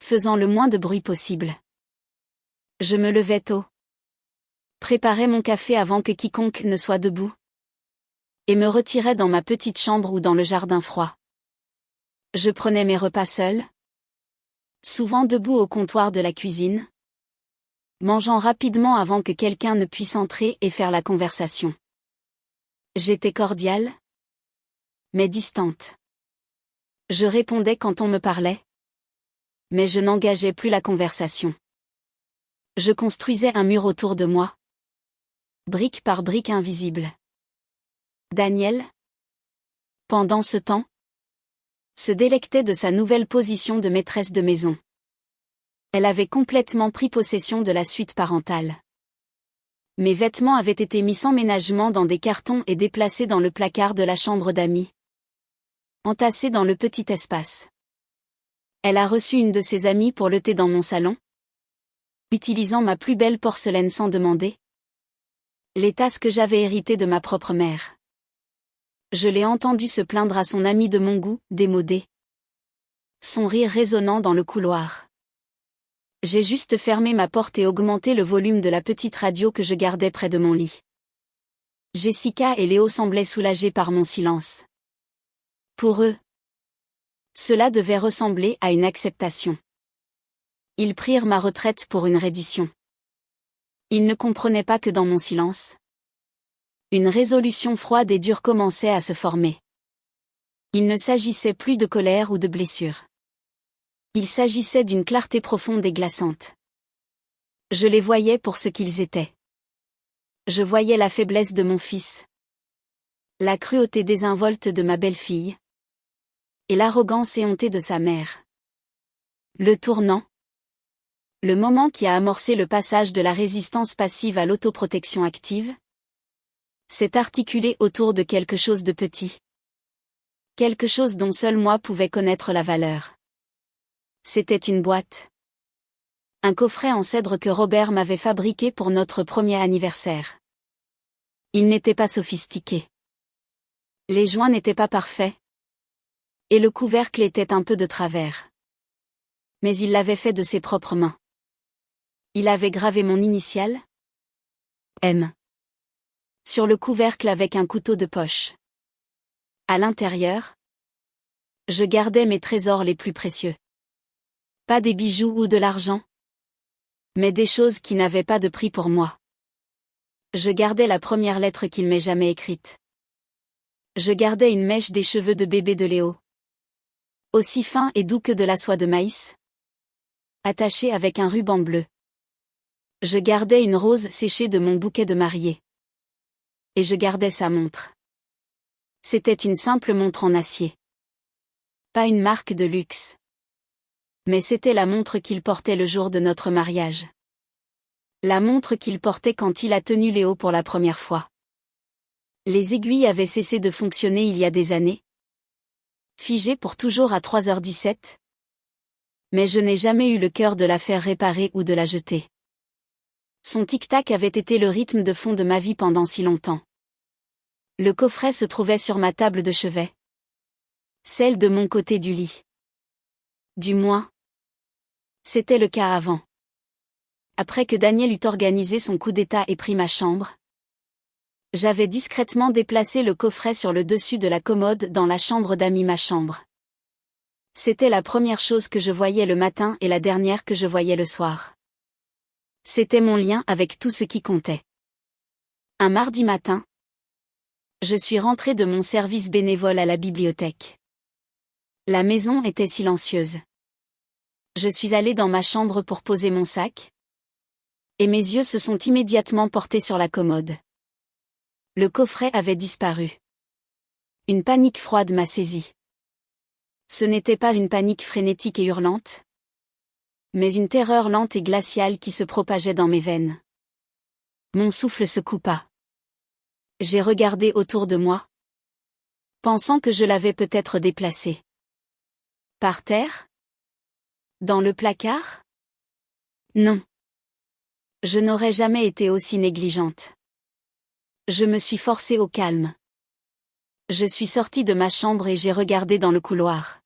Faisant le moins de bruit possible. Je me levais tôt. Préparais mon café avant que quiconque ne soit debout. Et me retirais dans ma petite chambre ou dans le jardin froid. Je prenais mes repas seul. Souvent debout au comptoir de la cuisine. Mangeant rapidement avant que quelqu'un ne puisse entrer et faire la conversation. J'étais cordial. mais distante. Je répondais quand on me parlait, mais je n'engageais plus la conversation. Je construisais un mur autour de moi, brique par brique invisible. Daniel, pendant ce temps, se délectait de sa nouvelle position de maîtresse de maison. Elle avait complètement pris possession de la suite parentale. Mes vêtements avaient été mis sans ménagement dans des cartons et déplacés dans le placard de la chambre d'amis, entassés dans le petit espace. Elle a reçu une de ses amies pour le thé dans mon salon, utilisant ma plus belle porcelaine sans demander. Les tasses que j'avais héritées de ma propre mère. Je l'ai entendue se plaindre à son amie de mon goût, démodé. Son rire résonnant dans le couloir. J'ai juste fermé ma porte et augmenté le volume de la petite radio que je gardais près de mon lit. Jessica et Léo semblaient soulagés par mon silence. Pour eux, cela devait ressembler à une acceptation. Ils prirent ma retraite pour une reddition. Ils ne comprenaient pas que dans mon silence, une résolution froide et dure commençait à se former. Il ne s'agissait plus de colère ou de blessure. Il s'agissait d'une clarté profonde et glaçante. Je les voyais pour ce qu'ils étaient. Je voyais la faiblesse de mon fils, la cruauté désinvolte de ma belle-fille, et l'arrogance éhontée de sa mère. Le tournant, le moment qui a amorcé le passage de la résistance passive à l'autoprotection active, s'est articulé autour de quelque chose de petit. Quelque chose dont seul moi pouvais connaître la valeur. C'était une boîte. Un coffret en cèdre que Robert m'avait fabriqué pour notre premier anniversaire. Il n'était pas sophistiqué. Les joints n'étaient pas parfaits. Et le couvercle était un peu de travers. Mais il l'avait fait de ses propres mains. Il avait gravé mon initiale, M, sur le couvercle avec un couteau de poche. À l'intérieur, je gardais mes trésors les plus précieux. Pas des bijoux ou de l'argent, mais des choses qui n'avaient pas de prix pour moi. Je gardais la première lettre qu'il m'ait jamais écrite. Je gardais une mèche des cheveux de bébé de Léo, aussi fin et doux que de la soie de maïs, attachée avec un ruban bleu. Je gardais une rose séchée de mon bouquet de mariée. Et je gardais sa montre. C'était une simple montre en acier. Pas une marque de luxe. Mais c'était la montre qu'il portait le jour de notre mariage. La montre qu'il portait quand il a tenu Léo pour la première fois. Les aiguilles avaient cessé de fonctionner il y a des années. Figées pour toujours à 3h17. Mais je n'ai jamais eu le cœur de la faire réparer ou de la jeter. Son tic-tac avait été le rythme de fond de ma vie pendant si longtemps. Le coffret se trouvait sur ma table de chevet. Celle de mon côté du lit. Du moins, c'était le cas avant. Après que Daniel eut organisé son coup d'état et pris ma chambre, j'avais discrètement déplacé le coffret sur le dessus de la commode dans la chambre d'amis ma chambre. C'était la première chose que je voyais le matin et la dernière que je voyais le soir. C'était mon lien avec tout ce qui comptait. Un mardi matin, je suis rentrée de mon service bénévole à la bibliothèque. La maison était silencieuse. Je suis allée dans ma chambre pour poser mon sac, et mes yeux se sont immédiatement portés sur la commode. Le coffret avait disparu. Une panique froide m'a saisie. Ce n'était pas une panique frénétique et hurlante, mais une terreur lente et glaciale qui se propageait dans mes veines. Mon souffle se coupa. J'ai regardé autour de moi, pensant que je l'avais peut-être déplacé. Par terre? Dans le placard? Non. Je n'aurais jamais été aussi négligente. Je me suis forcée au calme. Je suis sortie de ma chambre et j'ai regardé dans le couloir.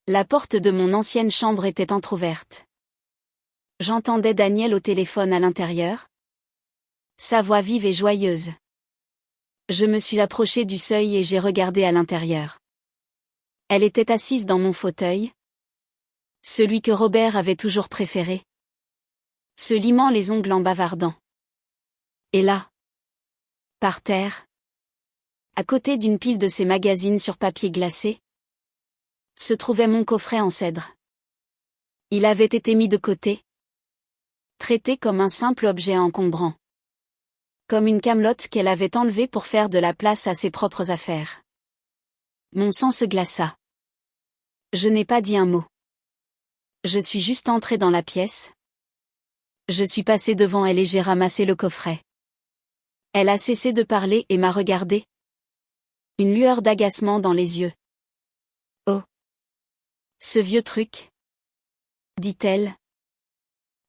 La porte de mon ancienne chambre était entr'ouverte. J'entendais Daniel au téléphone à l'intérieur. Sa voix vive et joyeuse. Je me suis approchée du seuil et j'ai regardé à l'intérieur. Elle était assise dans mon fauteuil. Celui que Robert avait toujours préféré. Se limant les ongles en bavardant. Et là, par terre, À côté d'une pile de ces magazines sur papier glacé, se trouvait mon coffret en cèdre. Il avait été mis de côté, traité comme un simple objet encombrant. Comme une camelote qu'elle avait enlevée pour faire de la place à ses propres affaires. Mon sang se glaça. Je n'ai pas dit un mot. Je suis juste entrée dans la pièce. Je suis passée devant elle et j'ai ramassé le coffret. Elle a cessé de parler et m'a regardée. Une lueur d'agacement dans les yeux. Oh! Ce vieux truc, dit-elle.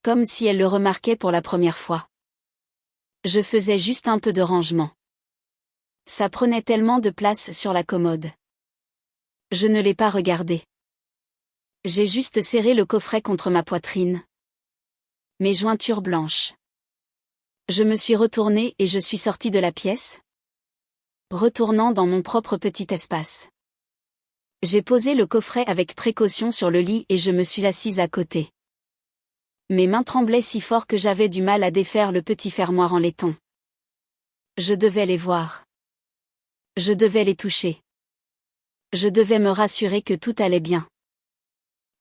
Comme si elle le remarquait pour la première fois. Je faisais juste un peu de rangement. Ça prenait tellement de place sur la commode. Je ne l'ai pas regardé. J'ai juste serré le coffret contre ma poitrine. Mes jointures blanches. Je me suis retournée et je suis sortie de la pièce, retournant dans mon propre petit espace. J'ai posé le coffret avec précaution sur le lit et je me suis assise à côté. Mes mains tremblaient si fort que j'avais du mal à défaire le petit fermoir en laiton. Je devais les voir. Je devais les toucher. Je devais me rassurer que tout allait bien.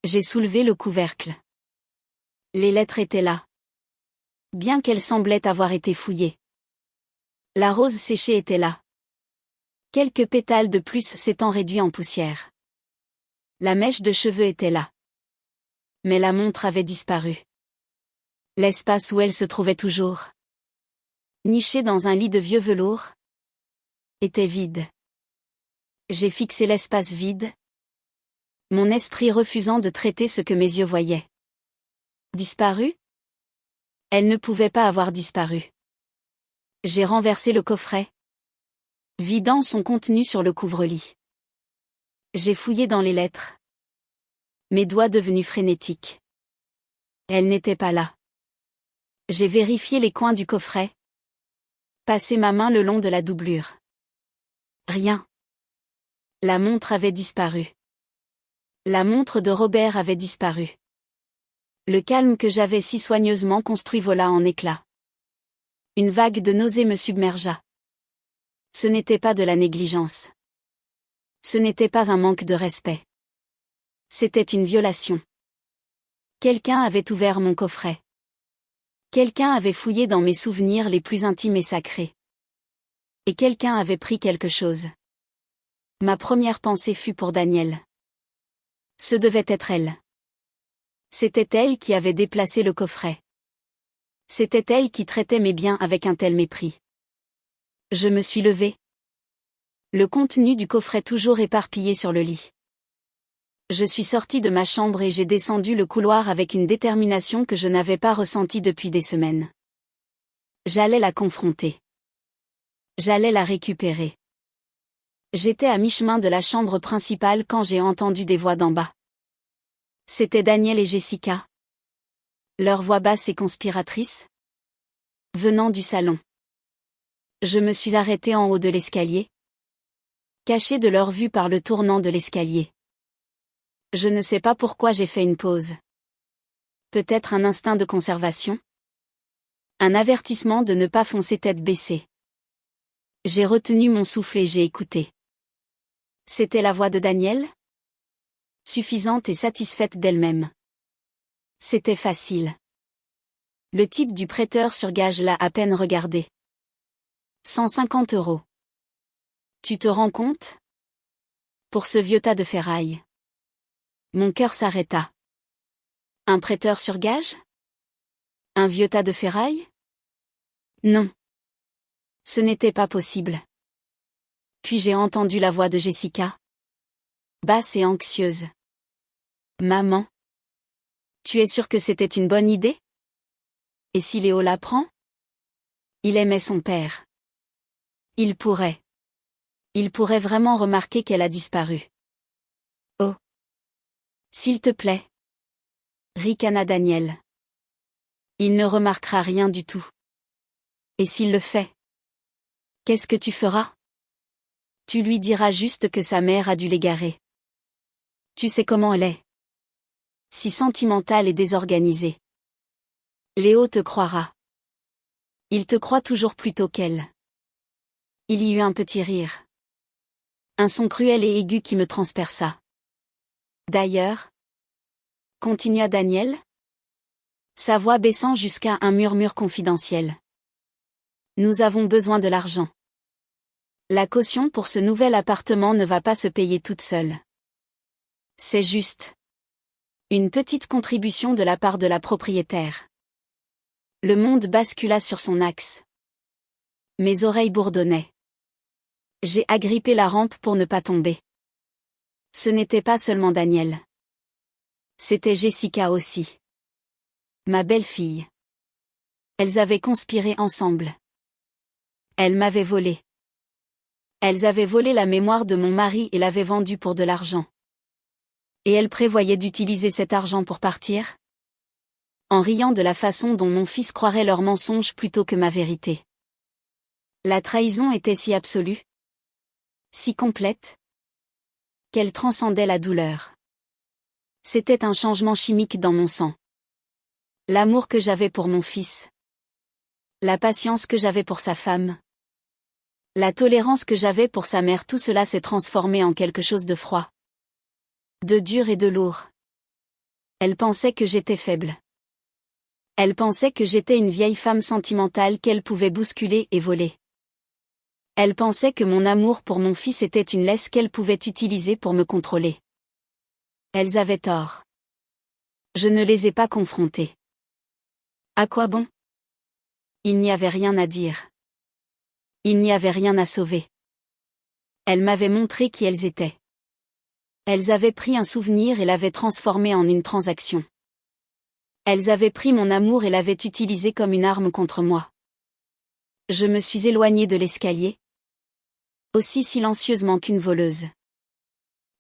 J'ai soulevé le couvercle. Les lettres étaient là. Bien qu'elles semblaient avoir été fouillées. La rose séchée était là. Quelques pétales de plus s'étant réduits en poussière. La mèche de cheveux était là. Mais la montre avait disparu. L'espace où elle se trouvait toujours, nichée dans un lit de vieux velours, était vide. J'ai fixé l'espace vide, mon esprit refusant de traiter ce que mes yeux voyaient. Disparu? Elle ne pouvait pas avoir disparu. J'ai renversé le coffret, vidant son contenu sur le couvre-lit. J'ai fouillé dans les lettres. Mes doigts devenus frénétiques. Elle n'était pas là. J'ai vérifié les coins du coffret. Passé ma main le long de la doublure. Rien. La montre avait disparu. La montre de Robert avait disparu. Le calme que j'avais si soigneusement construit vola en éclats. Une vague de nausée me submergea. Ce n'était pas de la négligence. Ce n'était pas un manque de respect. C'était une violation. Quelqu'un avait ouvert mon coffret. Quelqu'un avait fouillé dans mes souvenirs les plus intimes et sacrés. Et quelqu'un avait pris quelque chose. Ma première pensée fut pour Daniel. Ce devait être elle. C'était elle qui avait déplacé le coffret. C'était elle qui traitait mes biens avec un tel mépris. Je me suis levée. Le contenu du coffret toujours éparpillé sur le lit. Je suis sortie de ma chambre et j'ai descendu le couloir avec une détermination que je n'avais pas ressentie depuis des semaines. J'allais la confronter. J'allais la récupérer. J'étais à mi-chemin de la chambre principale quand j'ai entendu des voix d'en bas. C'était Daniel et Jessica. Leur voix basse et conspiratrice. Venant du salon. Je me suis arrêtée en haut de l'escalier. Cachée de leur vue par le tournant de l'escalier. Je ne sais pas pourquoi j'ai fait une pause. Peut-être un instinct de conservation? Un avertissement de ne pas foncer tête baissée. J'ai retenu mon souffle et j'ai écouté. C'était la voix de Daniel? Suffisante et satisfaite d'elle-même. C'était facile. Le type du prêteur sur gage l'a à peine regardé. 150 €. Tu te rends compte? Pour ce vieux tas de ferraille. Mon cœur s'arrêta. Un prêteur sur gage? Un vieux tas de ferraille? Non. Ce n'était pas possible. Puis j'ai entendu la voix de Jessica. Basse et anxieuse. Maman. Tu es sûre que c'était une bonne idée? Et si Léo l'apprend? Il aimait son père. Il pourrait. Il pourrait vraiment remarquer qu'elle a disparu. Oh. S'il te plaît. Ricana Daniel. Il ne remarquera rien du tout. Et s'il le fait? Qu'est-ce que tu feras? Tu lui diras juste que sa mère a dû l'égarer. Tu sais comment elle est. Si sentimentale et désorganisée. Léo te croira. Il te croit toujours plus tôt qu'elle. Il y eut un petit rire. Un son cruel et aigu qui me transperça. D'ailleurs, continua Daniel, sa voix baissant jusqu'à un murmure confidentiel. Nous avons besoin de l'argent. La caution pour ce nouvel appartement ne va pas se payer toute seule. C'est juste une petite contribution de la part de la propriétaire. Le monde bascula sur son axe. Mes oreilles bourdonnaient. J'ai agrippé la rampe pour ne pas tomber. Ce n'était pas seulement Daniel. C'était Jessica aussi. Ma belle-fille. Elles avaient conspiré ensemble. Elles m'avaient volé. Elles avaient volé la mémoire de mon mari et l'avaient vendue pour de l'argent. Et elles prévoyaient d'utiliser cet argent pour partir? En riant de la façon dont mon fils croirait leurs mensonges plutôt que ma vérité. La trahison était si absolue, si complète, qu'elle transcendait la douleur. C'était un changement chimique dans mon sang. L'amour que j'avais pour mon fils. La patience que j'avais pour sa femme. La tolérance que j'avais pour sa mère, tout cela s'est transformé en quelque chose de froid. De dur et de lourd. Elle pensait que j'étais faible. Elle pensait que j'étais une vieille femme sentimentale qu'elle pouvait bousculer et voler. Elle pensait que mon amour pour mon fils était une laisse qu'elle pouvait utiliser pour me contrôler. Elles avaient tort. Je ne les ai pas confrontées. À quoi bon? Il n'y avait rien à dire. Il n'y avait rien à sauver. Elles m'avaient montré qui elles étaient. Elles avaient pris un souvenir et l'avaient transformé en une transaction. Elles avaient pris mon amour et l'avaient utilisé comme une arme contre moi. Je me suis éloignée de l'escalier. Aussi silencieusement qu'une voleuse.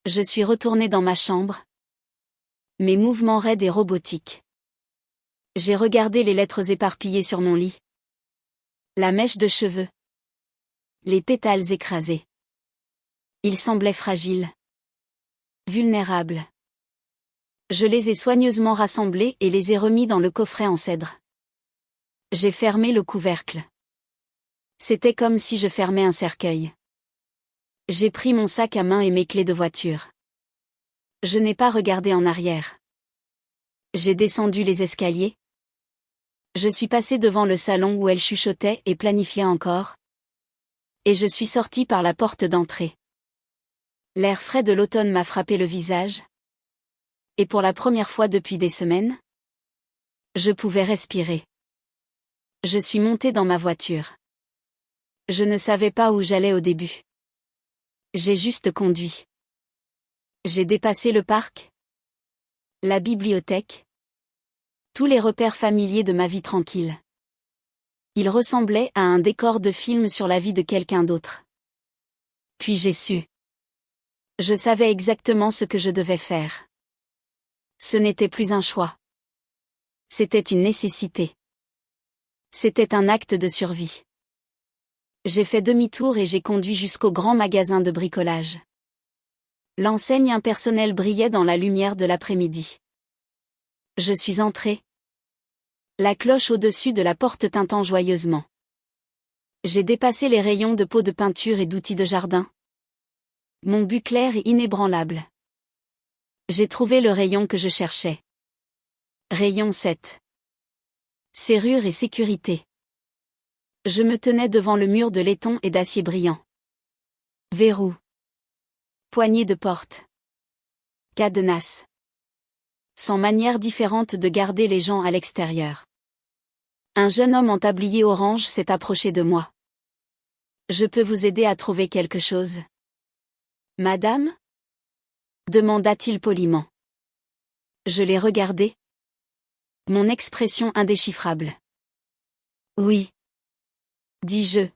Je suis retournée dans ma chambre. Mes mouvements raides et robotiques. J'ai regardé les lettres éparpillées sur mon lit. La mèche de cheveux. Les pétales écrasés. Ils semblaient fragiles. Vulnérables. Je les ai soigneusement rassemblés et les ai remis dans le coffret en cèdre. J'ai fermé le couvercle. C'était comme si je fermais un cercueil. J'ai pris mon sac à main et mes clés de voiture. Je n'ai pas regardé en arrière. J'ai descendu les escaliers. Je suis passé devant le salon où elle chuchotait et planifiait encore. Et je suis sorti par la porte d'entrée. L'air frais de l'automne m'a frappé le visage. Et pour la première fois depuis des semaines, je pouvais respirer. Je suis monté dans ma voiture. Je ne savais pas où j'allais au début. J'ai juste conduit. J'ai dépassé le parc, la bibliothèque, tous les repères familiers de ma vie tranquille. Il ressemblait à un décor de film sur la vie de quelqu'un d'autre. Puis j'ai su. Je savais exactement ce que je devais faire. Ce n'était plus un choix. C'était une nécessité. C'était un acte de survie. J'ai fait demi-tour et j'ai conduit jusqu'au grand magasin de bricolage. L'enseigne impersonnelle brillait dans la lumière de l'après-midi. Je suis entré. La cloche au-dessus de la porte tintant joyeusement. J'ai dépassé les rayons de pots de peinture et d'outils de jardin. Mon but clair et inébranlable. J'ai trouvé le rayon que je cherchais. Rayon 7. Serrure et sécurité. Je me tenais devant le mur de laiton et d'acier brillant. Verrou. Poignée de porte. Cadenas. 100 manières différentes de garder les gens à l'extérieur. Un jeune homme en tablier orange s'est approché de moi. Je peux vous aider à trouver quelque chose? Madame? Demanda-t-il poliment. Je l'ai regardé. Mon expression indéchiffrable. Oui. Dis-je.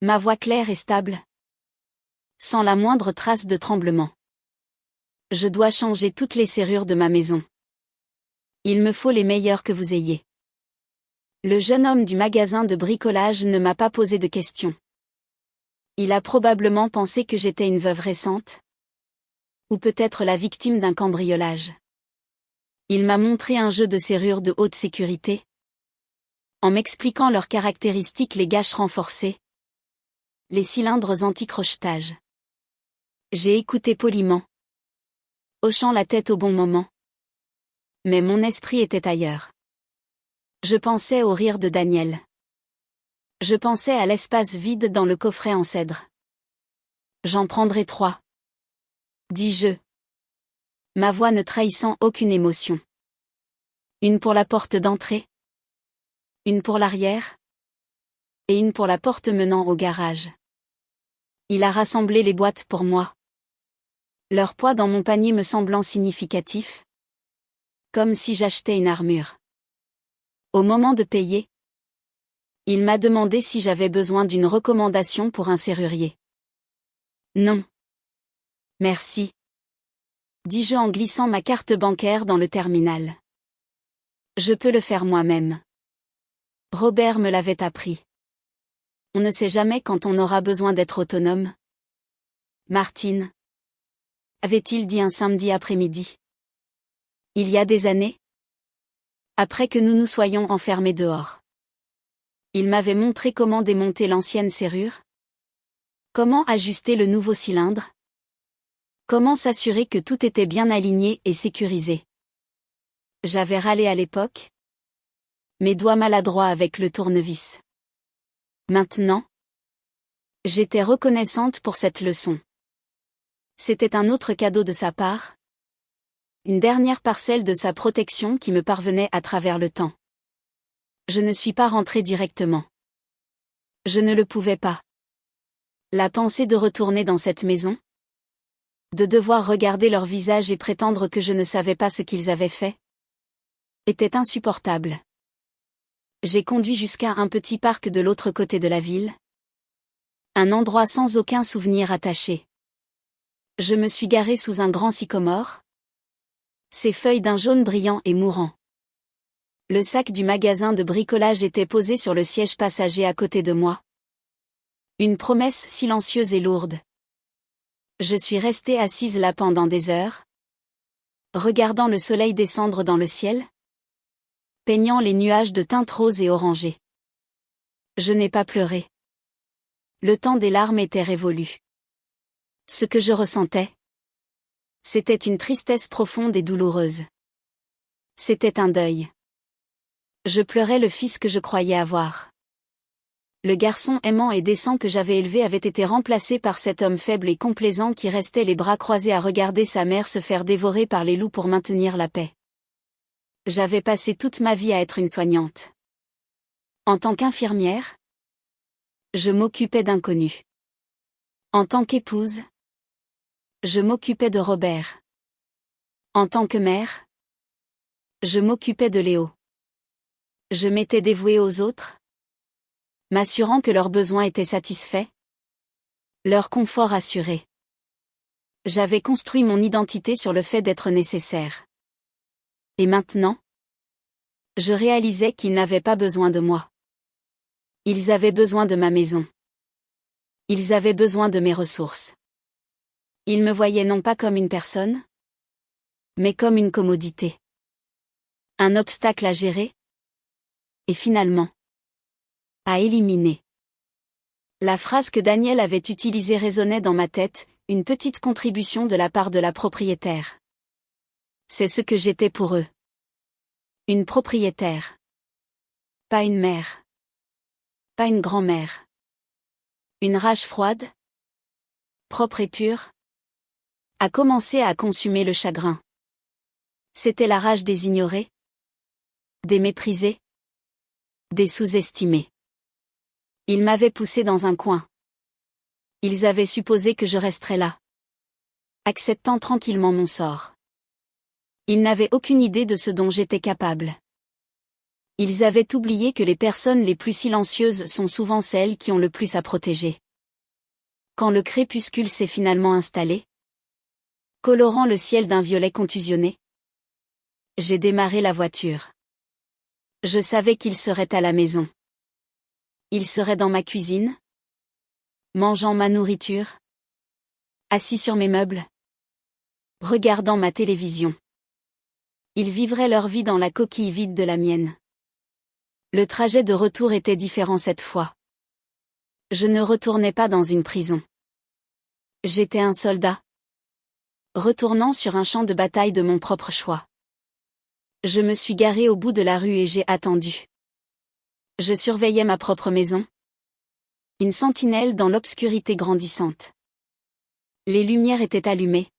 Ma voix claire et stable. Sans la moindre trace de tremblement. Je dois changer toutes les serrures de ma maison. Il me faut les meilleures que vous ayez. Le jeune homme du magasin de bricolage ne m'a pas posé de questions. Il a probablement pensé que j'étais une veuve récente. Ou peut-être la victime d'un cambriolage. Il m'a montré un jeu de serrures de haute sécurité. En m'expliquant leurs caractéristiques, les gâches renforcées. Les cylindres anti-crochetage. J'ai écouté poliment, hochant la tête au bon moment. Mais mon esprit était ailleurs. Je pensais au rire de Daniel. Je pensais à l'espace vide dans le coffret en cèdre. J'en prendrai 3. Dis-je. Ma voix ne trahissant aucune émotion. Une pour la porte d'entrée. Une pour l'arrière. Et une pour la porte menant au garage. Il a rassemblé les boîtes pour moi. Leur poids dans mon panier me semblant significatif. Comme si j'achetais une armure. Au moment de payer, il m'a demandé si j'avais besoin d'une recommandation pour un serrurier. Non. Merci. Dis-je en glissant ma carte bancaire dans le terminal. Je peux le faire moi-même. Robert me l'avait appris. On ne sait jamais quand on aura besoin d'être autonome. Martine. Avait-il dit un samedi après-midi. Il y a des années. Après que nous nous soyons enfermés dehors. Il m'avait montré comment démonter l'ancienne serrure. Comment ajuster le nouveau cylindre. Comment s'assurer que tout était bien aligné et sécurisé. J'avais râlé à l'époque. Mes doigts maladroits avec le tournevis. Maintenant, j'étais reconnaissante pour cette leçon. C'était un autre cadeau de sa part. Une dernière parcelle de sa protection qui me parvenait à travers le temps. Je ne suis pas rentrée directement. Je ne le pouvais pas. La pensée de retourner dans cette maison, de devoir regarder leur visage et prétendre que je ne savais pas ce qu'ils avaient fait, était insupportable. J'ai conduit jusqu'à un petit parc de l'autre côté de la ville. Un endroit sans aucun souvenir attaché. Je me suis garée sous un grand sycomore. Ses feuilles d'un jaune brillant et mourant. Le sac du magasin de bricolage était posé sur le siège passager à côté de moi. Une promesse silencieuse et lourde. Je suis restée assise là pendant des heures, regardant le soleil descendre dans le ciel, peignant les nuages de teintes roses et orangées. Je n'ai pas pleuré. Le temps des larmes était révolu. Ce que je ressentais, c'était une tristesse profonde et douloureuse. C'était un deuil. Je pleurais le fils que je croyais avoir. Le garçon aimant et décent que j'avais élevé avait été remplacé par cet homme faible et complaisant qui restait les bras croisés à regarder sa mère se faire dévorer par les loups pour maintenir la paix. J'avais passé toute ma vie à être une soignante. En tant qu'infirmière, je m'occupais d'inconnus. En tant qu'épouse, je m'occupais de Robert. En tant que mère, je m'occupais de Léo. Je m'étais dévouée aux autres, m'assurant que leurs besoins étaient satisfaits, leur confort assuré. J'avais construit mon identité sur le fait d'être nécessaire. Et maintenant, je réalisais qu'ils n'avaient pas besoin de moi. Ils avaient besoin de ma maison. Ils avaient besoin de mes ressources. Ils me voyaient non pas comme une personne, mais comme une commodité. Un obstacle à gérer. Et finalement, à éliminer. La phrase que Daniel avait utilisée résonnait dans ma tête, une petite contribution de la part de la propriétaire. C'est ce que j'étais pour eux. Une propriétaire. Pas une mère. Pas une grand-mère. Une rage froide, propre et pure, a commencé à consumer le chagrin. C'était la rage des ignorés, des méprisés, des sous-estimés. Ils m'avaient poussé dans un coin. Ils avaient supposé que je resterais là, acceptant tranquillement mon sort. Ils n'avaient aucune idée de ce dont j'étais capable. Ils avaient oublié que les personnes les plus silencieuses sont souvent celles qui ont le plus à protéger. Quand le crépuscule s'est finalement installé, colorant le ciel d'un violet contusionné, j'ai démarré la voiture. Je savais qu'il serait à la maison. Il serait dans ma cuisine, mangeant ma nourriture, assis sur mes meubles, regardant ma télévision. Ils vivraient leur vie dans la coquille vide de la mienne. Le trajet de retour était différent cette fois. Je ne retournais pas dans une prison. J'étais un soldat, retournant sur un champ de bataille de mon propre choix. Je me suis garé au bout de la rue et j'ai attendu. Je surveillais ma propre maison. Une sentinelle dans l'obscurité grandissante. Les lumières étaient allumées,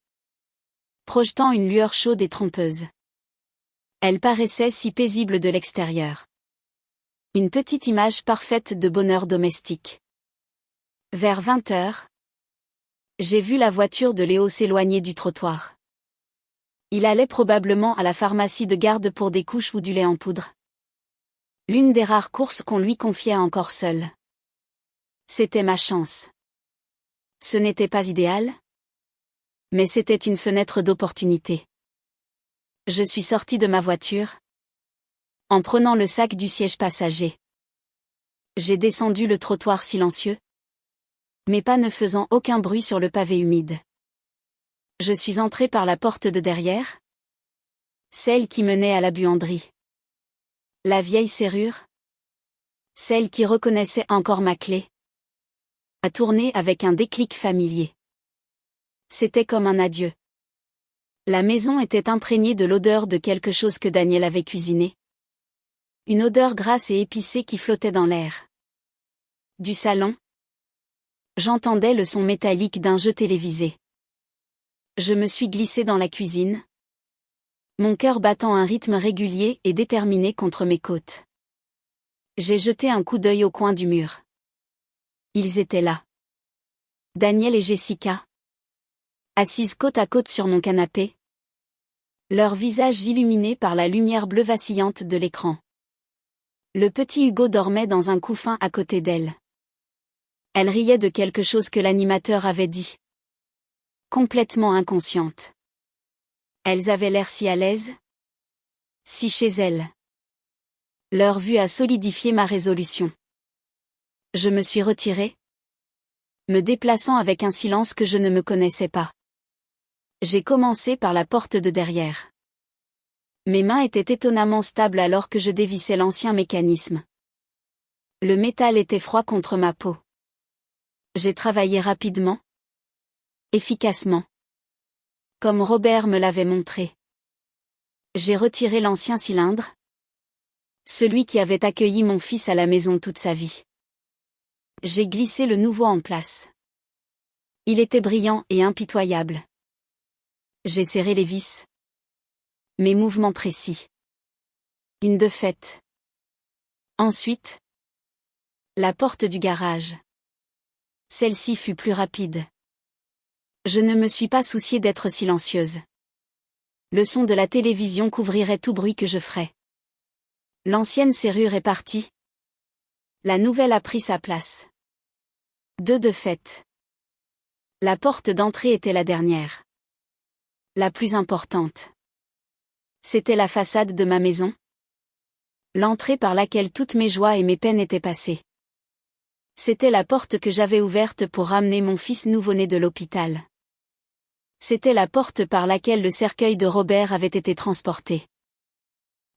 projetant une lueur chaude et trompeuse. Elle paraissait si paisible de l'extérieur. Une petite image parfaite de bonheur domestique. Vers 20 heures, j'ai vu la voiture de Léo s'éloigner du trottoir. Il allait probablement à la pharmacie de garde pour des couches ou du lait en poudre. L'une des rares courses qu'on lui confiait encore seule. C'était ma chance. Ce n'était pas idéal, mais c'était une fenêtre d'opportunité. Je suis sorti de ma voiture, en prenant le sac du siège passager. J'ai descendu le trottoir silencieux, mes pas ne faisant aucun bruit sur le pavé humide. Je suis entré par la porte de derrière, celle qui menait à la buanderie. La vieille serrure, celle qui reconnaissait encore ma clé, a tourné avec un déclic familier. C'était comme un adieu. La maison était imprégnée de l'odeur de quelque chose que Daniel avait cuisiné. Une odeur grasse et épicée qui flottait dans l'air. Du salon, j'entendais le son métallique d'un jeu télévisé. Je me suis glissé dans la cuisine, mon cœur battant un rythme régulier et déterminé contre mes côtes. J'ai jeté un coup d'œil au coin du mur. Ils étaient là. Daniel et Jessica, assises côte à côte sur mon canapé, leurs visages illuminés par la lumière bleue vacillante de l'écran. Le petit Hugo dormait dans un couffin à côté d'elle. Elle riait de quelque chose que l'animateur avait dit. Complètement inconsciente. Elles avaient l'air si à l'aise, si chez elles. Leur vue a solidifié ma résolution. Je me suis retiré, me déplaçant avec un silence que je ne me connaissais pas. J'ai commencé par la porte de derrière. Mes mains étaient étonnamment stables alors que je dévissais l'ancien mécanisme. Le métal était froid contre ma peau. J'ai travaillé rapidement, efficacement, comme Robert me l'avait montré. J'ai retiré l'ancien cylindre, celui qui avait accueilli mon fils à la maison toute sa vie. J'ai glissé le nouveau en place. Il était brillant et impitoyable. J'ai serré les vis. Mes mouvements précis. Une de faite. Ensuite, la porte du garage. Celle-ci fut plus rapide. Je ne me suis pas soucié d'être silencieuse. Le son de la télévision couvrirait tout bruit que je ferais. L'ancienne serrure est partie. La nouvelle a pris sa place. Deux de fait. La porte d'entrée était la dernière. La plus importante. C'était la façade de ma maison. L'entrée par laquelle toutes mes joies et mes peines étaient passées. C'était la porte que j'avais ouverte pour ramener mon fils nouveau-né de l'hôpital. C'était la porte par laquelle le cercueil de Robert avait été transporté.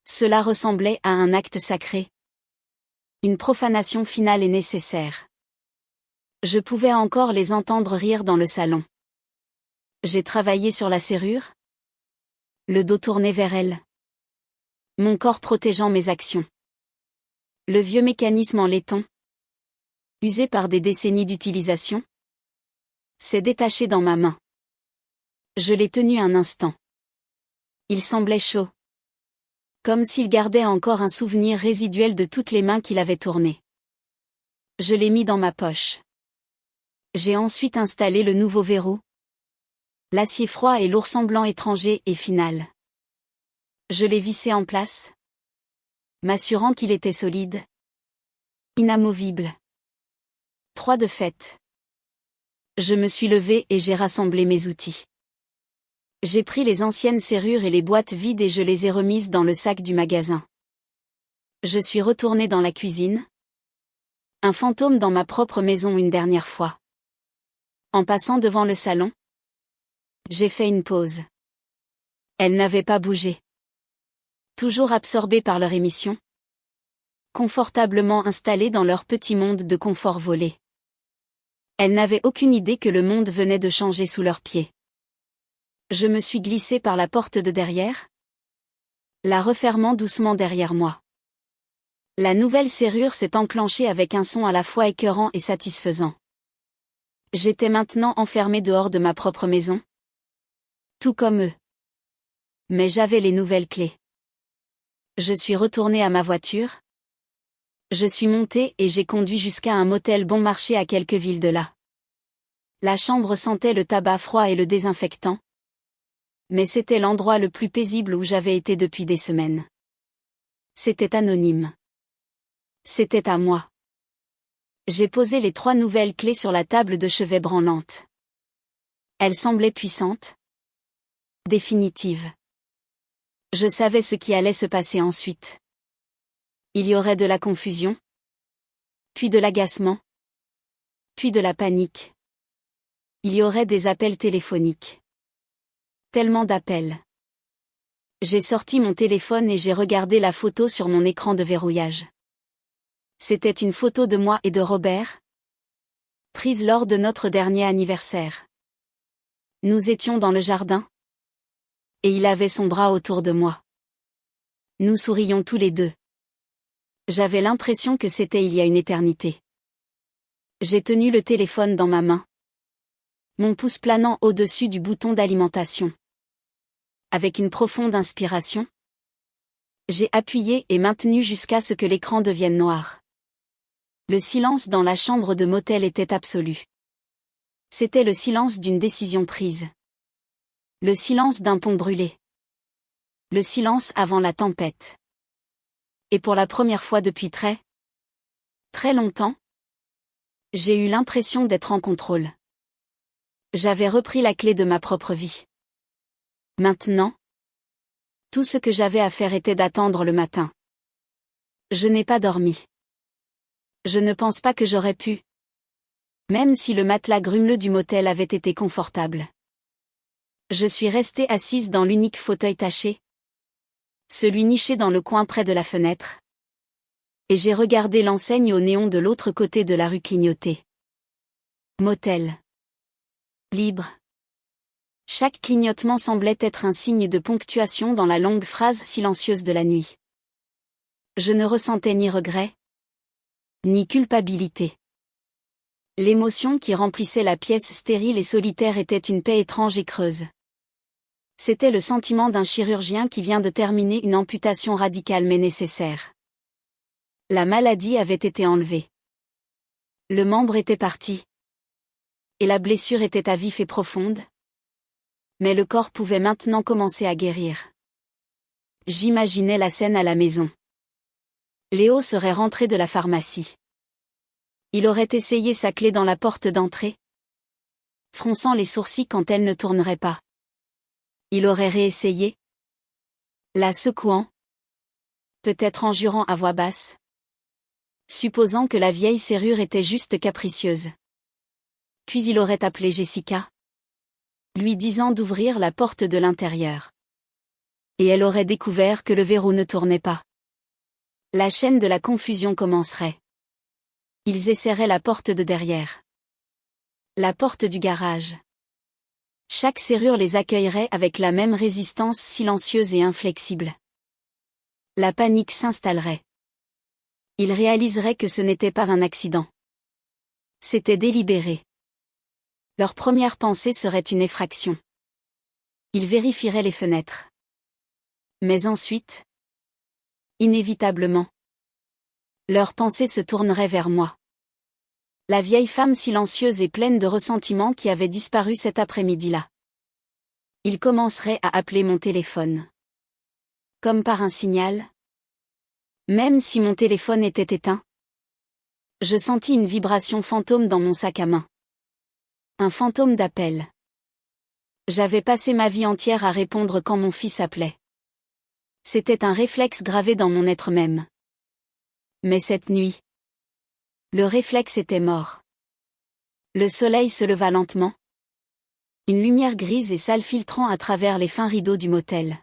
Cela ressemblait à un acte sacré. Une profanation finale et nécessaire. Je pouvais encore les entendre rire dans le salon. J'ai travaillé sur la serrure. Le dos tourné vers elle. Mon corps protégeant mes actions. Le vieux mécanisme en laiton, usé par des décennies d'utilisation, s'est détaché dans ma main. Je l'ai tenu un instant. Il semblait chaud. Comme s'il gardait encore un souvenir résiduel de toutes les mains qu'il avait tournées. Je l'ai mis dans ma poche. J'ai ensuite installé le nouveau verrou. L'acier froid et lourd semblant étranger et final. Je l'ai vissé en place, m'assurant qu'il était solide, inamovible. 3 de fait. Je me suis levé et j'ai rassemblé mes outils. J'ai pris les anciennes serrures et les boîtes vides et je les ai remises dans le sac du magasin. Je suis retourné dans la cuisine. Un fantôme dans ma propre maison une dernière fois. En passant devant le salon, j'ai fait une pause. Elle n'avait pas bougé. Toujours absorbés par leur émission. Confortablement installés dans leur petit monde de confort volé. Elles n'avaient aucune idée que le monde venait de changer sous leurs pieds. Je me suis glissée par la porte de derrière, la refermant doucement derrière moi. La nouvelle serrure s'est enclenchée avec un son à la fois écœurant et satisfaisant. J'étais maintenant enfermée dehors de ma propre maison. Tout comme eux. Mais j'avais les nouvelles clés. Je suis retournée à ma voiture. Je suis montée et j'ai conduit jusqu'à un motel bon marché à quelques villes de là. La chambre sentait le tabac froid et le désinfectant. Mais c'était l'endroit le plus paisible où j'avais été depuis des semaines. C'était anonyme. C'était à moi. J'ai posé les 3 nouvelles clés sur la table de chevet branlante. Elles semblaient puissantes. Définitives. Je savais ce qui allait se passer ensuite. Il y aurait de la confusion, puis de l'agacement, puis de la panique. Il y aurait des appels téléphoniques. Tellement d'appels. J'ai sorti mon téléphone et j'ai regardé la photo sur mon écran de verrouillage. C'était une photo de moi et de Robert, prise lors de notre dernier anniversaire. Nous étions dans le jardin, et il avait son bras autour de moi. Nous sourions tous les deux. J'avais l'impression que c'était il y a une éternité. J'ai tenu le téléphone dans ma main, mon pouce planant au-dessus du bouton d'alimentation. Avec une profonde inspiration, j'ai appuyé et maintenu jusqu'à ce que l'écran devienne noir. Le silence dans la chambre de motel était absolu. C'était le silence d'une décision prise. Le silence d'un pont brûlé. Le silence avant la tempête. Et pour la première fois depuis très longtemps, j'ai eu l'impression d'être en contrôle. J'avais repris la clé de ma propre vie. Maintenant, tout ce que j'avais à faire était d'attendre le matin. Je n'ai pas dormi. Je ne pense pas que j'aurais pu. Même si le matelas grumeleux du motel avait été confortable. Je suis restée assise dans l'unique fauteuil taché. Celui niché dans le coin près de la fenêtre. Et j'ai regardé l'enseigne au néon de l'autre côté de la rue clignoter. Motel. Libre. Chaque clignotement semblait être un signe de ponctuation dans la longue phrase silencieuse de la nuit. Je ne ressentais ni regret, ni culpabilité. L'émotion qui remplissait la pièce stérile et solitaire était une paix étrange et creuse. C'était le sentiment d'un chirurgien qui vient de terminer une amputation radicale mais nécessaire. La maladie avait été enlevée. Le membre était parti. Et la blessure était à vif et profonde. Mais le corps pouvait maintenant commencer à guérir. J'imaginais la scène à la maison. Léo serait rentré de la pharmacie. Il aurait essayé sa clé dans la porte d'entrée, fronçant les sourcils quand elle ne tournerait pas. Il aurait réessayé, la secouant, peut-être en jurant à voix basse, supposant que la vieille serrure était juste capricieuse. Puis il aurait appelé Jessica, lui disant d'ouvrir la porte de l'intérieur. Et elle aurait découvert que le verrou ne tournait pas. La chaîne de la confusion commencerait. Ils essaieraient la porte de derrière. La porte du garage. Chaque serrure les accueillerait avec la même résistance silencieuse et inflexible. La panique s'installerait. Ils réaliseraient que ce n'était pas un accident. C'était délibéré. Leur première pensée serait une effraction. Ils vérifieraient les fenêtres. Mais ensuite, inévitablement, leur pensée se tournerait vers moi. La vieille femme silencieuse et pleine de ressentiment qui avait disparu cet après-midi-là. Ils commenceraient à appeler mon téléphone. Comme par un signal. Même si mon téléphone était éteint. Je sentis une vibration fantôme dans mon sac à main. Un fantôme d'appel. J'avais passé ma vie entière à répondre quand mon fils appelait. C'était un réflexe gravé dans mon être même. Mais cette nuit, le réflexe était mort. Le soleil se leva lentement. Une lumière grise et sale filtrant à travers les fins rideaux du motel.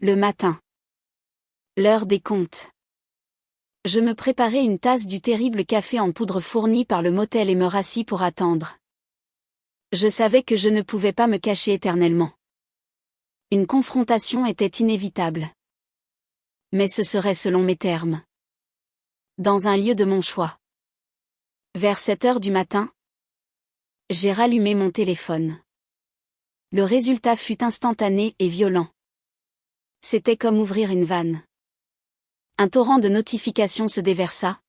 Le matin. L'heure des comptes. Je me préparais une tasse du terrible café en poudre fourni par le motel et me rassis pour attendre. Je savais que je ne pouvais pas me cacher éternellement. Une confrontation était inévitable. Mais ce serait selon mes termes. Dans un lieu de mon choix. Vers 7 heures du matin, j'ai rallumé mon téléphone. Le résultat fut instantané et violent. C'était comme ouvrir une vanne. Un torrent de notifications se déversa,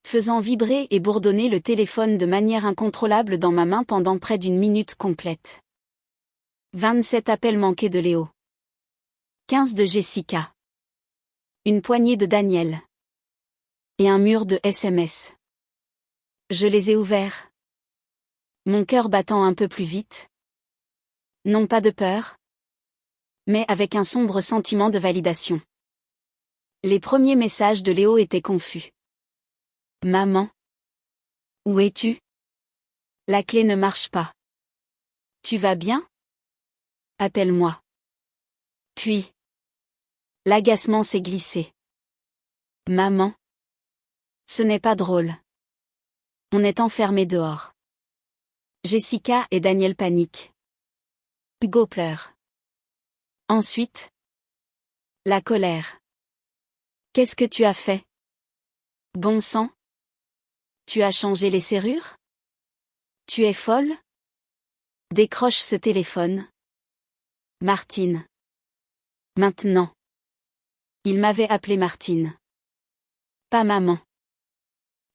faisant vibrer et bourdonner le téléphone de manière incontrôlable dans ma main pendant près d'une minute complète. 27 appels manqués de Léo. 15 de Jessica. Une poignée de Daniel. Et un mur de SMS. Je les ai ouverts. Mon cœur battant un peu plus vite. Non pas de peur, mais avec un sombre sentiment de validation. Les premiers messages de Léo étaient confus. Maman. Où es-tu? La clé ne marche pas. Tu vas bien? Appelle-moi. Puis. L'agacement s'est glissé. Maman. Ce n'est pas drôle. On est enfermé dehors. Jessica et Daniel paniquent. Hugo pleure. Ensuite. La colère. Qu'est-ce que tu as fait? Bon sang. Tu as changé les serrures? Tu es folle? Décroche ce téléphone. Martine. Maintenant. Il m'avait appelé Martine. Pas maman.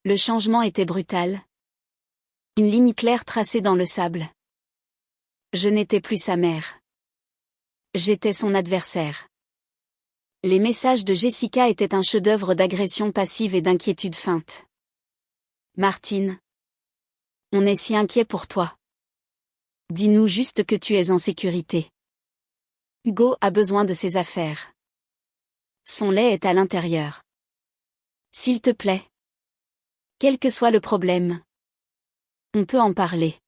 Le changement était brutal. Une ligne claire tracée dans le sable. Je n'étais plus sa mère. J'étais son adversaire. Les messages de Jessica étaient un chef-d'œuvre d'agression passive et d'inquiétude feinte. Martine. On est si inquiet pour toi. Dis-nous juste que tu es en sécurité. Hugo a besoin de ses affaires. Son lait est à l'intérieur. S'il te plaît. Quel que soit le problème. On peut en parler.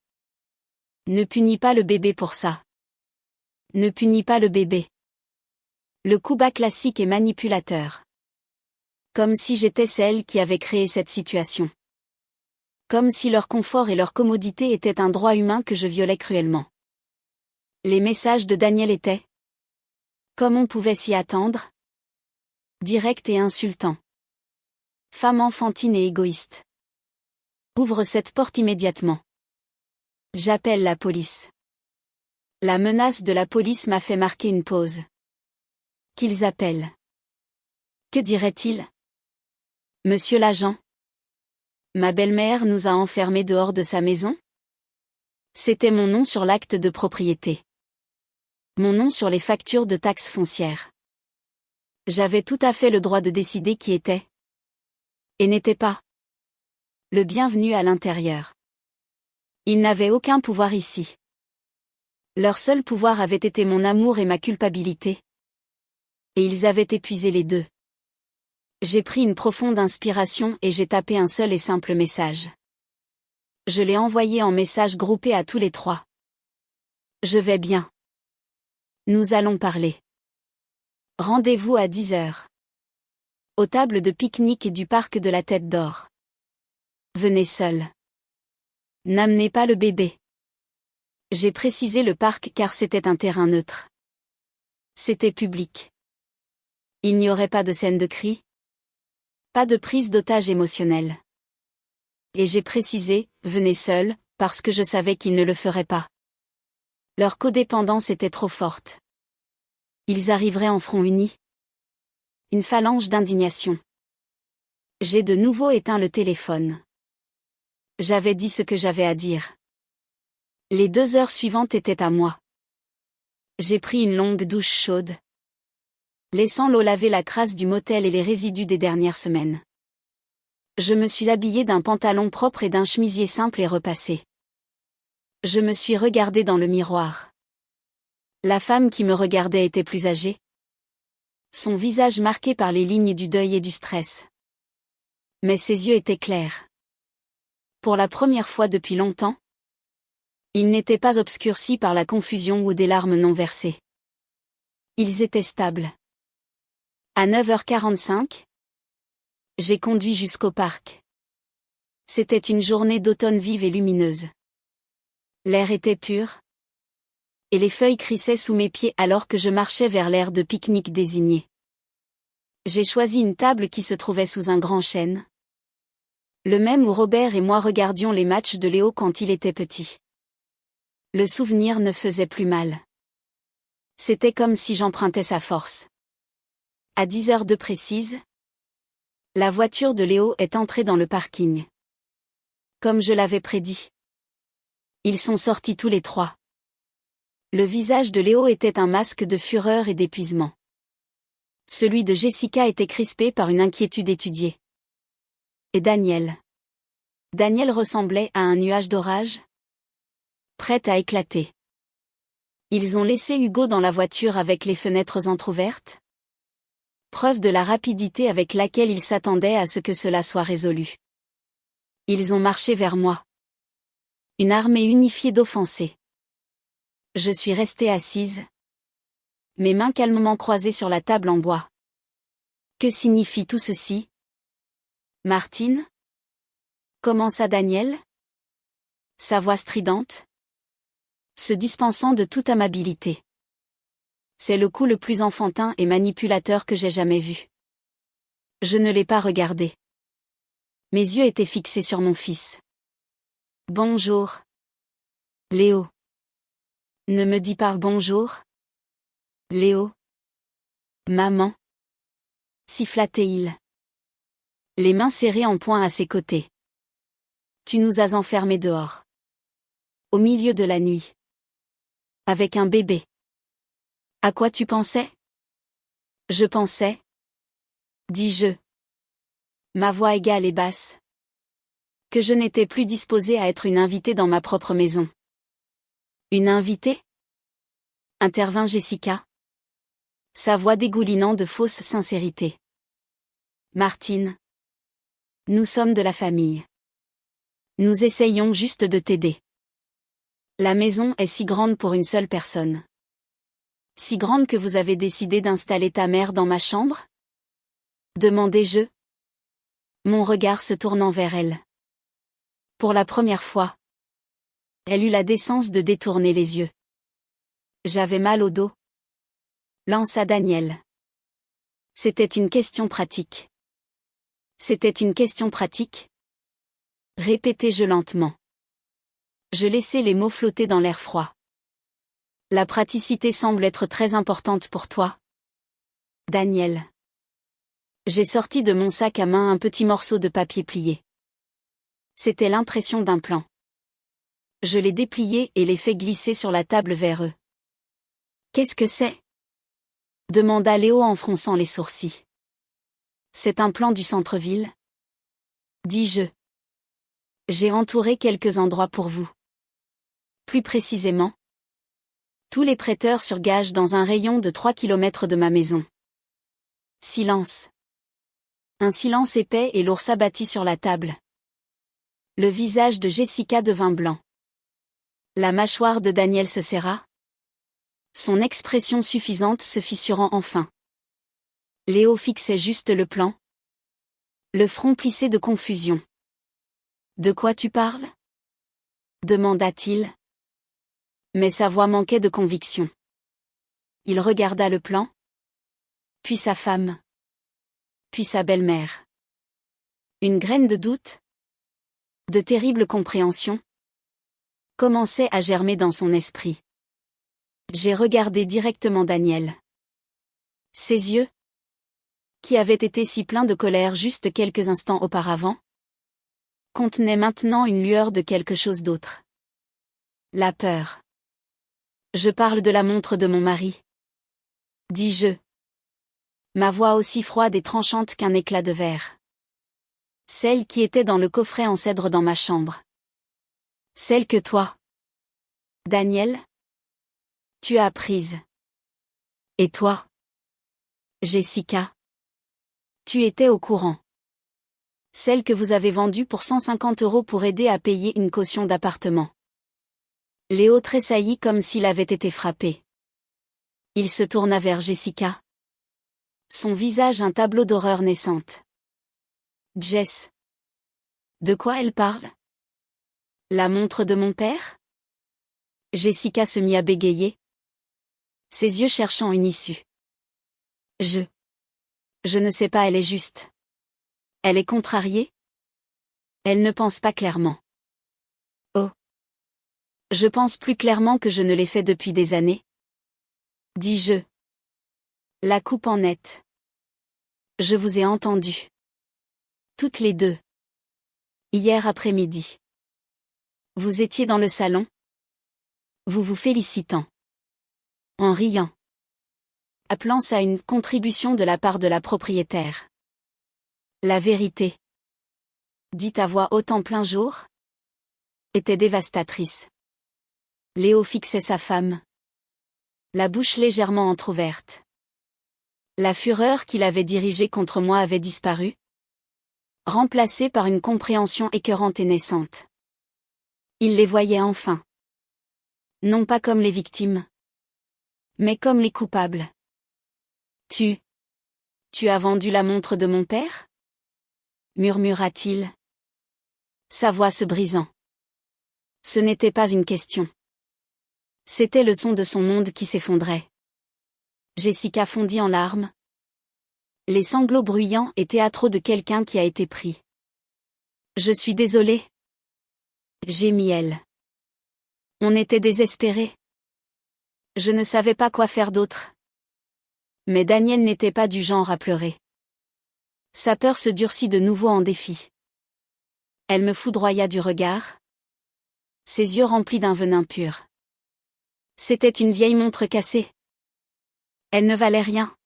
Ne punis pas le bébé pour ça. Ne punis pas le bébé. Le coup bas classique et manipulateur. Comme si j'étais celle qui avait créé cette situation. Comme si leur confort et leur commodité étaient un droit humain que je violais cruellement. Les messages de Daniel étaient. Comme on pouvait s'y attendre. Direct et insultant. Femme enfantine et égoïste. Ouvre cette porte immédiatement. J'appelle la police. La menace de la police m'a fait marquer une pause. Qu'ils appellent. Que dirait-il? Monsieur l'agent? Ma belle-mère nous a enfermés dehors de sa maison? C'était mon nom sur l'acte de propriété. Mon nom sur les factures de taxes foncières. J'avais tout à fait le droit de décider qui était. Et n'était pas. Le bienvenu à l'intérieur. Ils n'avaient aucun pouvoir ici. Leur seul pouvoir avait été mon amour et ma culpabilité. Et ils avaient épuisé les deux. J'ai pris une profonde inspiration et j'ai tapé un seul et simple message. Je l'ai envoyé en message groupé à tous les trois. Je vais bien. Nous allons parler. Rendez-vous à 10 heures. Aux tables de pique-nique du parc de la Tête d'Or. Venez seul. N'amenez pas le bébé. J'ai précisé le parc car c'était un terrain neutre. C'était public. Il n'y aurait pas de scène de cri. Pas de prise d'otage émotionnelle. Et j'ai précisé, venez seul, parce que je savais qu'ils ne le feraient pas. Leur codépendance était trop forte. Ils arriveraient en front uni. Une phalange d'indignation. J'ai de nouveau éteint le téléphone. J'avais dit ce que j'avais à dire. Les 2 heures suivantes étaient à moi. J'ai pris une longue douche chaude. Laissant l'eau laver la crasse du motel et les résidus des dernières semaines. Je me suis habillée d'un pantalon propre et d'un chemisier simple et repassé. Je me suis regardée dans le miroir. La femme qui me regardait était plus âgée. Son visage marqué par les lignes du deuil et du stress. Mais ses yeux étaient clairs. Pour la première fois depuis longtemps, ils n'étaient pas obscurcis par la confusion ou des larmes non versées. Ils étaient stables. À 9h45, J'ai conduit jusqu'au parc. C'était une journée d'automne vive et lumineuse. L'air était pur, et les feuilles crissaient sous mes pieds alors que je marchais vers l'aire de pique-nique désignée. J'ai choisi une table qui se trouvait sous un grand chêne. Le même où Robert et moi regardions les matchs de Léo quand il était petit. Le souvenir ne faisait plus mal. C'était comme si j'empruntais sa force. À 10 heures de précise, la voiture de Léo est entrée dans le parking. Comme je l'avais prédit. Ils sont sortis tous les trois. Le visage de Léo était un masque de fureur et d'épuisement. Celui de Jessica était crispé par une inquiétude étudiée. Et Daniel. Daniel ressemblait à un nuage d'orage, prêt à éclater. Ils ont laissé Hugo dans la voiture avec les fenêtres entr'ouvertes. Preuve de la rapidité avec laquelle ils s'attendaient à ce que cela soit résolu. Ils ont marché vers moi. Une armée unifiée d'offensés. Je suis restée assise, mes mains calmement croisées sur la table en bois. Que signifie tout ceci? Martine? Commença Daniel? Sa voix stridente, se dispensant de toute amabilité. C'est le coup le plus enfantin et manipulateur que j'ai jamais vu. Je ne l'ai pas regardé. Mes yeux étaient fixés sur mon fils. Bonjour. Léo. Ne me dis pas bonjour. Léo. Maman. Siffla-t-il. Les mains serrées en poing à ses côtés. Tu nous as enfermés dehors. Au milieu de la nuit. Avec un bébé. À quoi tu pensais? Je pensais. Dis-je. Ma voix égale et basse. Que je n'étais plus disposée à être une invitée dans ma propre maison. Une invitée? Intervint Jessica. Sa voix dégoulinant de fausse sincérité. Martine. Nous sommes de la famille. Nous essayons juste de t'aider. La maison est si grande pour une seule personne. Si grande que vous avez décidé d'installer ta mère dans ma chambre? Demandai-je. Mon regard se tournant vers elle. Pour la première fois. Elle eut la décence de détourner les yeux. J'avais mal au dos. Lança Daniel. C'était une question pratique. C'était une question pratique? Répétai-je lentement. Je laissai les mots flotter dans l'air froid. La praticité semble être très importante pour toi. Daniel. J'ai sorti de mon sac à main un petit morceau de papier plié. C'était l'impression d'un plan. Je l'ai déplié et l'ai fait glisser sur la table vers eux. Qu'est-ce que c'est? Demanda Léo en fronçant les sourcils. C'est un plan du centre-ville? Dis-je. J'ai entouré quelques endroits pour vous. Plus précisément, tous les prêteurs sur gage dans un rayon de 3 kilomètres de ma maison. Silence. Un silence épais et lourd s'abattit sur la table. Le visage de Jessica devint blanc. La mâchoire de Daniel se serra. Son expression suffisante se fissurant enfin. Léo fixait juste le plan. Le front plissé de confusion. De quoi tu parles? Demanda-t-il. Mais sa voix manquait de conviction. Il regarda le plan. Puis sa femme. Puis sa belle-mère. Une graine de doute, de terrible compréhension, commençait à germer dans son esprit. J'ai regardé directement Daniel. Ses yeux, qui avaient été si pleins de colère juste quelques instants auparavant, contenaient maintenant une lueur de quelque chose d'autre. La peur. Je parle de la montre de mon mari. Dis-je. Ma voix aussi froide et tranchante qu'un éclat de verre. Celle qui était dans le coffret en cèdre dans ma chambre. Celle que toi, Daniel, tu as prise. Et toi, Jessica, tu étais au courant. Celle que vous avez vendue pour 150 € pour aider à payer une caution d'appartement. Léo tressaillit comme s'il avait été frappé. Il se tourna vers Jessica. Son visage un tableau d'horreur naissante. Jess. De quoi elle parle? La montre de mon père? Jessica se mit à bégayer, ses yeux cherchant une issue. Je ne sais pas, elle est juste. Elle est contrariée? Elle ne pense pas clairement. Oh. Je pense plus clairement que je ne l'ai fait depuis des années. Dis-je. La coupe en net. Je vous ai entendu. Toutes les deux. Hier après-midi. Vous étiez dans le salon? Vous vous félicitant. En riant. Appelant ça une contribution de la part de la propriétaire. La vérité, dite à voix haute en plein jour, était dévastatrice. Léo fixait sa femme, la bouche légèrement entr'ouverte. La fureur qu'il avait dirigée contre moi avait disparu, remplacée par une compréhension écœurante et naissante. Il les voyait enfin. Non pas comme les victimes, mais comme les coupables. Tu as vendu la montre de mon père? Murmura-t-il, sa voix se brisant. Ce n'était pas une question. C'était le son de son monde qui s'effondrait. Jessica fondit en larmes. Les sanglots bruyants et théâtraux de quelqu'un qui a été pris. Je suis désolée. Gémit elle. On était désespérés. Je ne savais pas quoi faire d'autre. Mais Daniel n'était pas du genre à pleurer. Sa peur se durcit de nouveau en défi. Elle me foudroya du regard. Ses yeux remplis d'un venin pur. C'était une vieille montre cassée. Elle ne valait rien.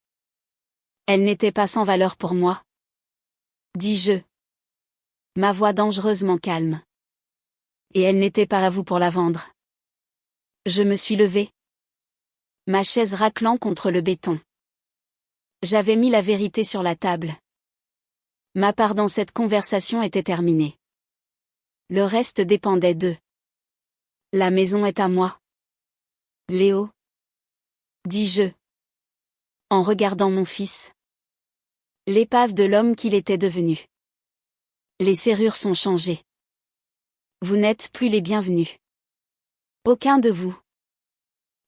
Elle n'était pas sans valeur pour moi. Dis-je. Ma voix dangereusement calme. Et elle n'était pas à vous pour la vendre. Je me suis levée. Ma chaise raclant contre le béton. J'avais mis la vérité sur la table. Ma part dans cette conversation était terminée. Le reste dépendait d'eux. La maison est à moi. Léo. Dis-je. En regardant mon fils. L'épave de l'homme qu'il était devenu. Les serrures sont changées. Vous n'êtes plus les bienvenus. Aucun de vous.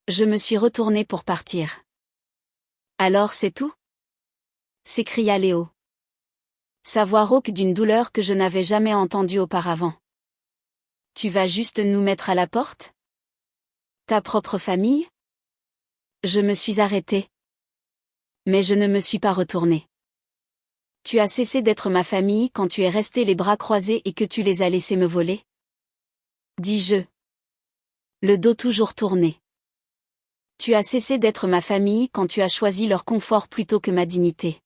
Je me suis retournée pour partir. Alors c'est tout? S'écria Léo. Sa voix rauque d'une douleur que je n'avais jamais entendue auparavant. Tu vas juste nous mettre à la porte? Ta propre famille? Je me suis arrêtée. Mais je ne me suis pas retournée. Tu as cessé d'être ma famille quand tu es resté les bras croisés et que tu les as laissés me voler? Dis-je. Le dos toujours tourné. Tu as cessé d'être ma famille quand tu as choisi leur confort plutôt que ma dignité.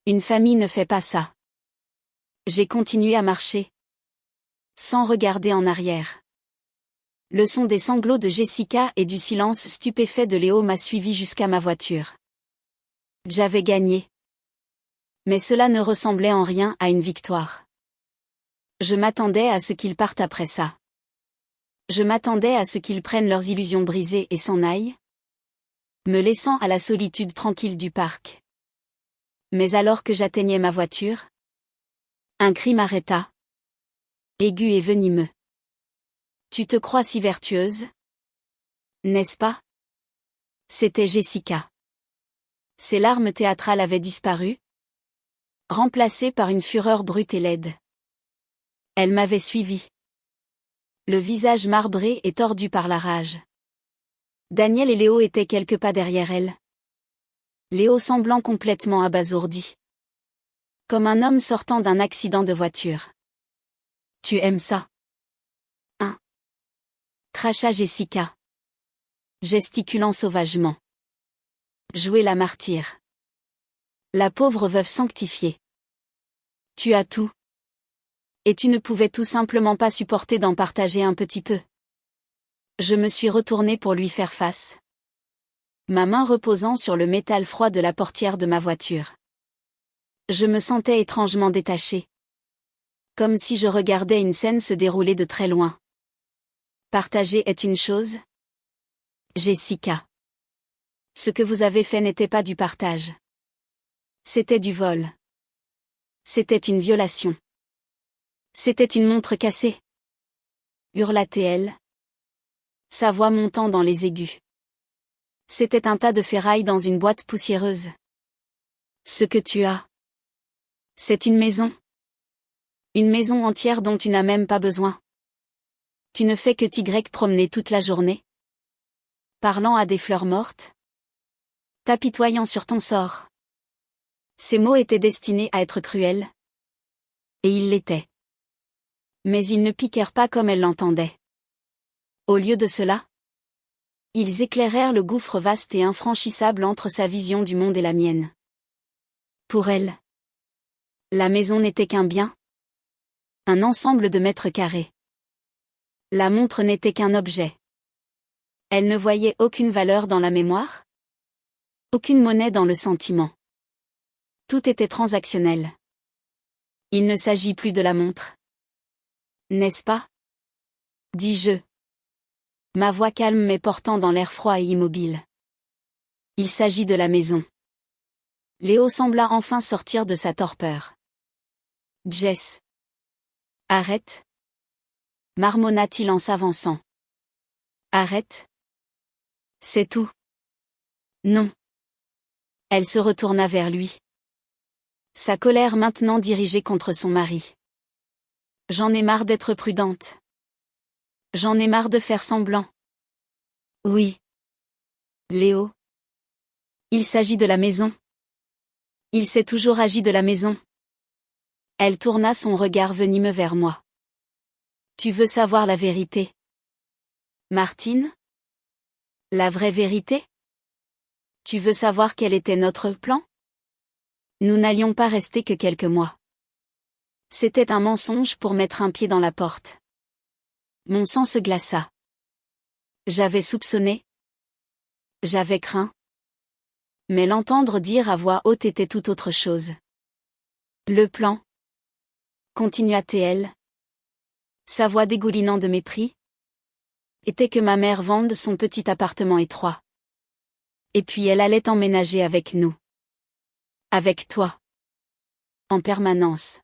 Une famille ne fait pas ça. J'ai continué à marcher. Sans regarder en arrière. Le son des sanglots de Jessica et du silence stupéfait de Léo m'a suivi jusqu'à ma voiture. J'avais gagné. Mais cela ne ressemblait en rien à une victoire. Je m'attendais à ce qu'ils partent après ça. Je m'attendais à ce qu'ils prennent leurs illusions brisées et s'en aillent, me laissant à la solitude tranquille du parc. Mais alors que j'atteignais ma voiture, un cri m'arrêta. Aigu et venimeux. Tu te crois si vertueuse? N'est-ce pas? C'était Jessica. Ses larmes théâtrales avaient disparu, remplacées par une fureur brute et laide. Elle m'avait suivi. Le visage marbré et tordu par la rage. Daniel et Léo étaient quelques pas derrière elle. Léo semblant complètement abasourdi. Comme un homme sortant d'un accident de voiture. Tu aimes ça? Hein? Cracha Jessica. Gesticulant sauvagement. Jouer la martyre. La pauvre veuve sanctifiée. Tu as tout. Et tu ne pouvais tout simplement pas supporter d'en partager un petit peu. Je me suis retournée pour lui faire face. Ma main reposant sur le métal froid de la portière de ma voiture. Je me sentais étrangement détachée. Comme si je regardais une scène se dérouler de très loin. Partager est une chose? Jessica. Ce que vous avez fait n'était pas du partage. C'était du vol. C'était une violation. C'était une montre cassée. Hurla-t-elle, sa voix montant dans les aigus. C'était un tas de ferraille dans une boîte poussiéreuse. Ce que tu as, c'est une maison. Une maison entière dont tu n'as même pas besoin. Tu ne fais que promener toute la journée. Parlant à des fleurs mortes. T'apitoyant sur ton sort. Ces mots étaient destinés à être cruels. Et ils l'étaient. Mais ils ne piquèrent pas comme elle l'entendait. Au lieu de cela, ils éclairèrent le gouffre vaste et infranchissable entre sa vision du monde et la mienne. Pour elle, la maison n'était qu'un bien. Un ensemble de mètres carrés. La montre n'était qu'un objet. Elle ne voyait aucune valeur dans la mémoire. Aucune monnaie dans le sentiment. Tout était transactionnel. Il ne s'agit plus de la montre. N'est-ce pas? Dis-je. Ma voix calme mais portant dans l'air froid et immobile. Il s'agit de la maison. Léo sembla enfin sortir de sa torpeur. Jess. Arrête. Marmonna-t-il en s'avançant. Arrête. C'est tout. Non. Elle se retourna vers lui. Sa colère maintenant dirigée contre son mari. J'en ai marre d'être prudente. J'en ai marre de faire semblant. Oui. Léo. Il s'agit de la maison. Il s'est toujours agi de la maison. Elle tourna son regard venimeux vers moi. Tu veux savoir la vérité? Martine? La vraie vérité? Tu veux savoir quel était notre plan? Nous n'allions pas rester que quelques mois. C'était un mensonge pour mettre un pied dans la porte. Mon sang se glaça. J'avais soupçonné. J'avais craint. Mais l'entendre dire à voix haute était tout autre chose. Le plan, continua-t-elle, sa voix dégoulinant de mépris, était que ma mère vende son petit appartement étroit. Et puis elle allait emménager avec nous. Avec toi. En permanence.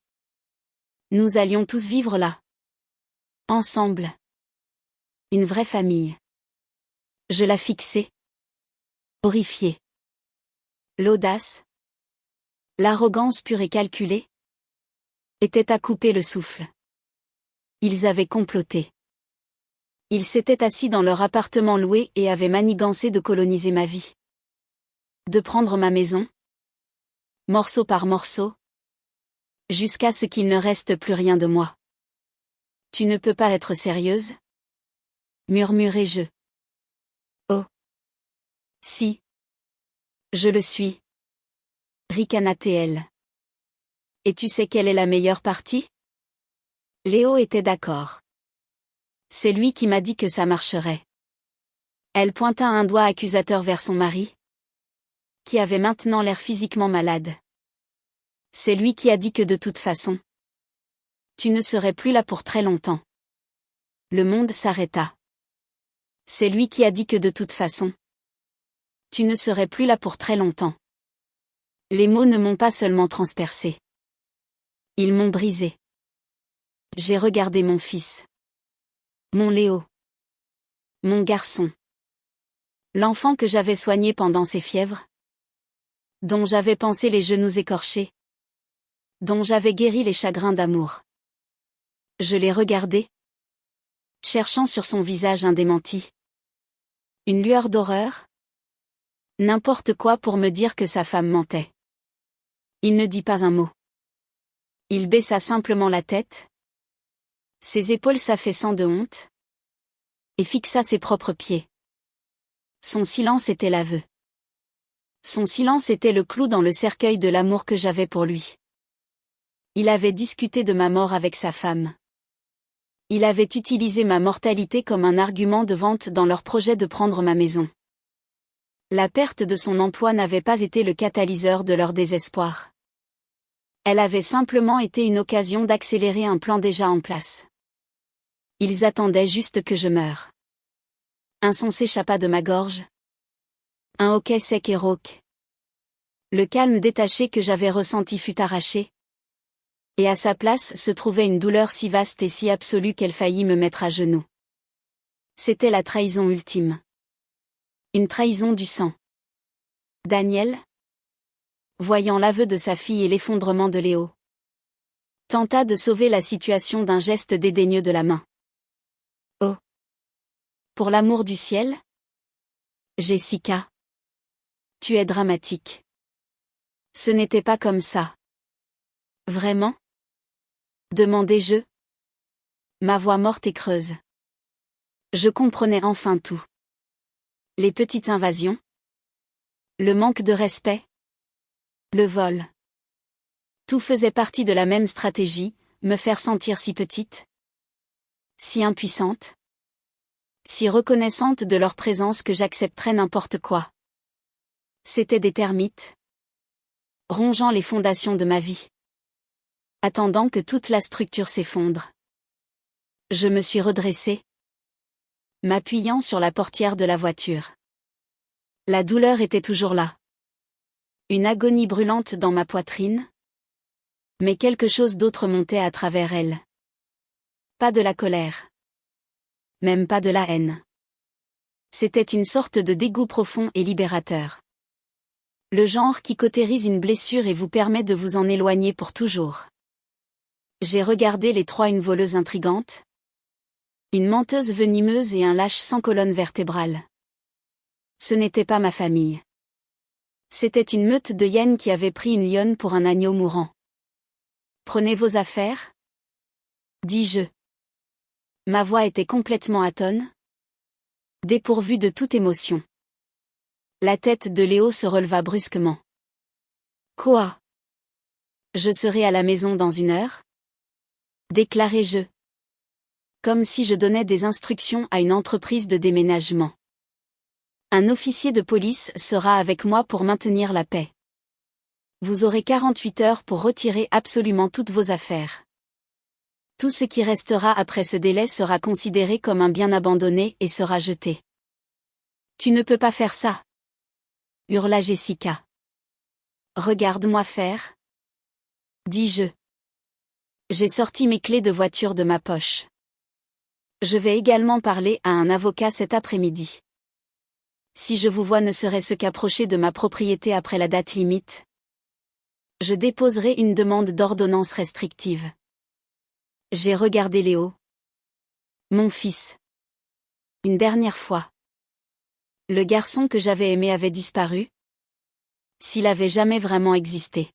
Nous allions tous vivre là. Ensemble. Une vraie famille. Je la fixais. Horrifiée. L'audace. L'arrogance pure et calculée. Était à couper le souffle. Ils avaient comploté. Ils s'étaient assis dans leur appartement loué et avaient manigancé de coloniser ma vie. De prendre ma maison. Morceau par morceau. Jusqu'à ce qu'il ne reste plus rien de moi. Tu ne peux pas être sérieuse? Murmurai-je. Oh. Si. Je le suis. Ricana-t-elle. Et tu sais quelle est la meilleure partie? Léo était d'accord. C'est lui qui m'a dit que ça marcherait. Elle pointa un doigt accusateur vers son mari, qui avait maintenant l'air physiquement malade. C'est lui qui a dit que de toute façon, tu ne serais plus là pour très longtemps. Le monde s'arrêta. C'est lui qui a dit que de toute façon, tu ne serais plus là pour très longtemps. Les mots ne m'ont pas seulement transpercé. Ils m'ont brisé. J'ai regardé mon fils. Mon Léo. Mon garçon. L'enfant que j'avais soigné pendant ses fièvres. Dont j'avais pansé les genoux écorchés. Dont j'avais guéri les chagrins d'amour. Je l'ai regardé. Cherchant sur son visage un démenti. Une lueur d'horreur. N'importe quoi pour me dire que sa femme mentait. Il ne dit pas un mot. Il baissa simplement la tête. Ses épaules s'affaissant de honte. Et fixa ses propres pieds. Son silence était l'aveu. Son silence était le clou dans le cercueil de l'amour que j'avais pour lui. Il avait discuté de ma mort avec sa femme. Il avait utilisé ma mortalité comme un argument de vente dans leur projet de prendre ma maison. La perte de son emploi n'avait pas été le catalyseur de leur désespoir. Elle avait simplement été une occasion d'accélérer un plan déjà en place. Ils attendaient juste que je meure. Un son s'échappa de ma gorge. Un hoquet sec et rauque. Le calme détaché que j'avais ressenti fut arraché. Et à sa place se trouvait une douleur si vaste et si absolue qu'elle faillit me mettre à genoux. C'était la trahison ultime. Une trahison du sang. Daniel, voyant l'aveu de sa fille et l'effondrement de Léo, tenta de sauver la situation d'un geste dédaigneux de la main. Oh! Pour l'amour du ciel? Jessica. Tu es dramatique. Ce n'était pas comme ça. Vraiment? Demandai-je. Ma voix morte et creuse. Je comprenais enfin tout. Les petites invasions. Le manque de respect. Le vol. Tout faisait partie de la même stratégie, me faire sentir si petite. Si impuissante. Si reconnaissante de leur présence que j'accepterais n'importe quoi. C'étaient des termites. Rongeant les fondations de ma vie. Attendant que toute la structure s'effondre. Je me suis redressée. M'appuyant sur la portière de la voiture. La douleur était toujours là. Une agonie brûlante dans ma poitrine. Mais quelque chose d'autre montait à travers elle. Pas de la colère. Même pas de la haine. C'était une sorte de dégoût profond et libérateur. Le genre qui cautérise une blessure et vous permet de vous en éloigner pour toujours. J'ai regardé les trois, une voleuse intrigante, une menteuse venimeuse et un lâche sans colonne vertébrale. Ce n'était pas ma famille. C'était une meute de hyènes qui avait pris une lionne pour un agneau mourant. Prenez vos affaires, dis-je. Ma voix était complètement atone, dépourvue de toute émotion. La tête de Léo se releva brusquement. Quoi? Je serai à la maison dans 1 heure? Déclarai-je. Comme si je donnais des instructions à une entreprise de déménagement. Un officier de police sera avec moi pour maintenir la paix. Vous aurez 48 heures pour retirer absolument toutes vos affaires. Tout ce qui restera après ce délai sera considéré comme un bien abandonné et sera jeté. Tu ne peux pas faire ça, hurla Jessica. Regarde-moi faire, dis-je. J'ai sorti mes clés de voiture de ma poche. Je vais également parler à un avocat cet après-midi. Si je vous vois ne serait-ce qu'approcher de ma propriété après la date limite, je déposerai une demande d'ordonnance restrictive. J'ai regardé Léo. Mon fils. Une dernière fois. Le garçon que j'avais aimé avait disparu. S'il avait jamais vraiment existé.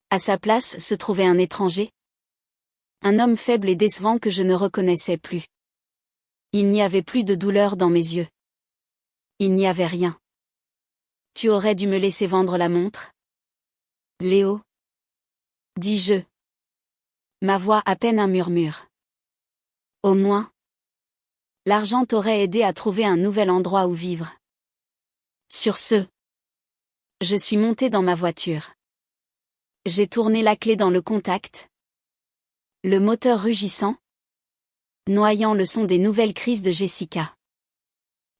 À sa place se trouvait un étranger. Un homme faible et décevant que je ne reconnaissais plus. Il n'y avait plus de douleur dans mes yeux. Il n'y avait rien. Tu aurais dû me laisser vendre la montre, Léo, dis-je. Ma voix à peine un murmure. Au moins, l'argent t'aurait aidé à trouver un nouvel endroit où vivre. Sur ce, je suis montée dans ma voiture. J'ai tourné la clé dans le contact. Le moteur rugissant, noyant le son des nouvelles crises de Jessica.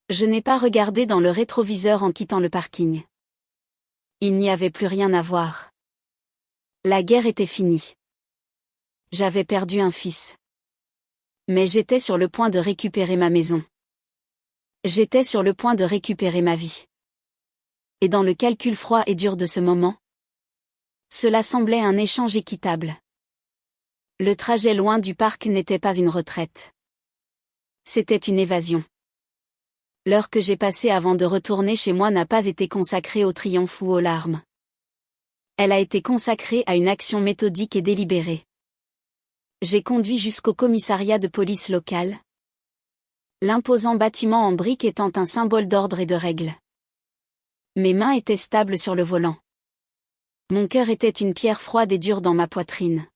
Je n'ai pas regardé dans le rétroviseur en quittant le parking. Il n'y avait plus rien à voir. La guerre était finie. J'avais perdu un fils. Mais j'étais sur le point de récupérer ma maison. J'étais sur le point de récupérer ma vie. Et dans le calcul froid et dur de ce moment, cela semblait un échange équitable. Le trajet loin du parc n'était pas une retraite. C'était une évasion. L'heure que j'ai passée avant de retourner chez moi n'a pas été consacrée au triomphe ou aux larmes. Elle a été consacrée à une action méthodique et délibérée. J'ai conduit jusqu'au commissariat de police local. L'imposant bâtiment en briques étant un symbole d'ordre et de règle. Mes mains étaient stables sur le volant. Mon cœur était une pierre froide et dure dans ma poitrine.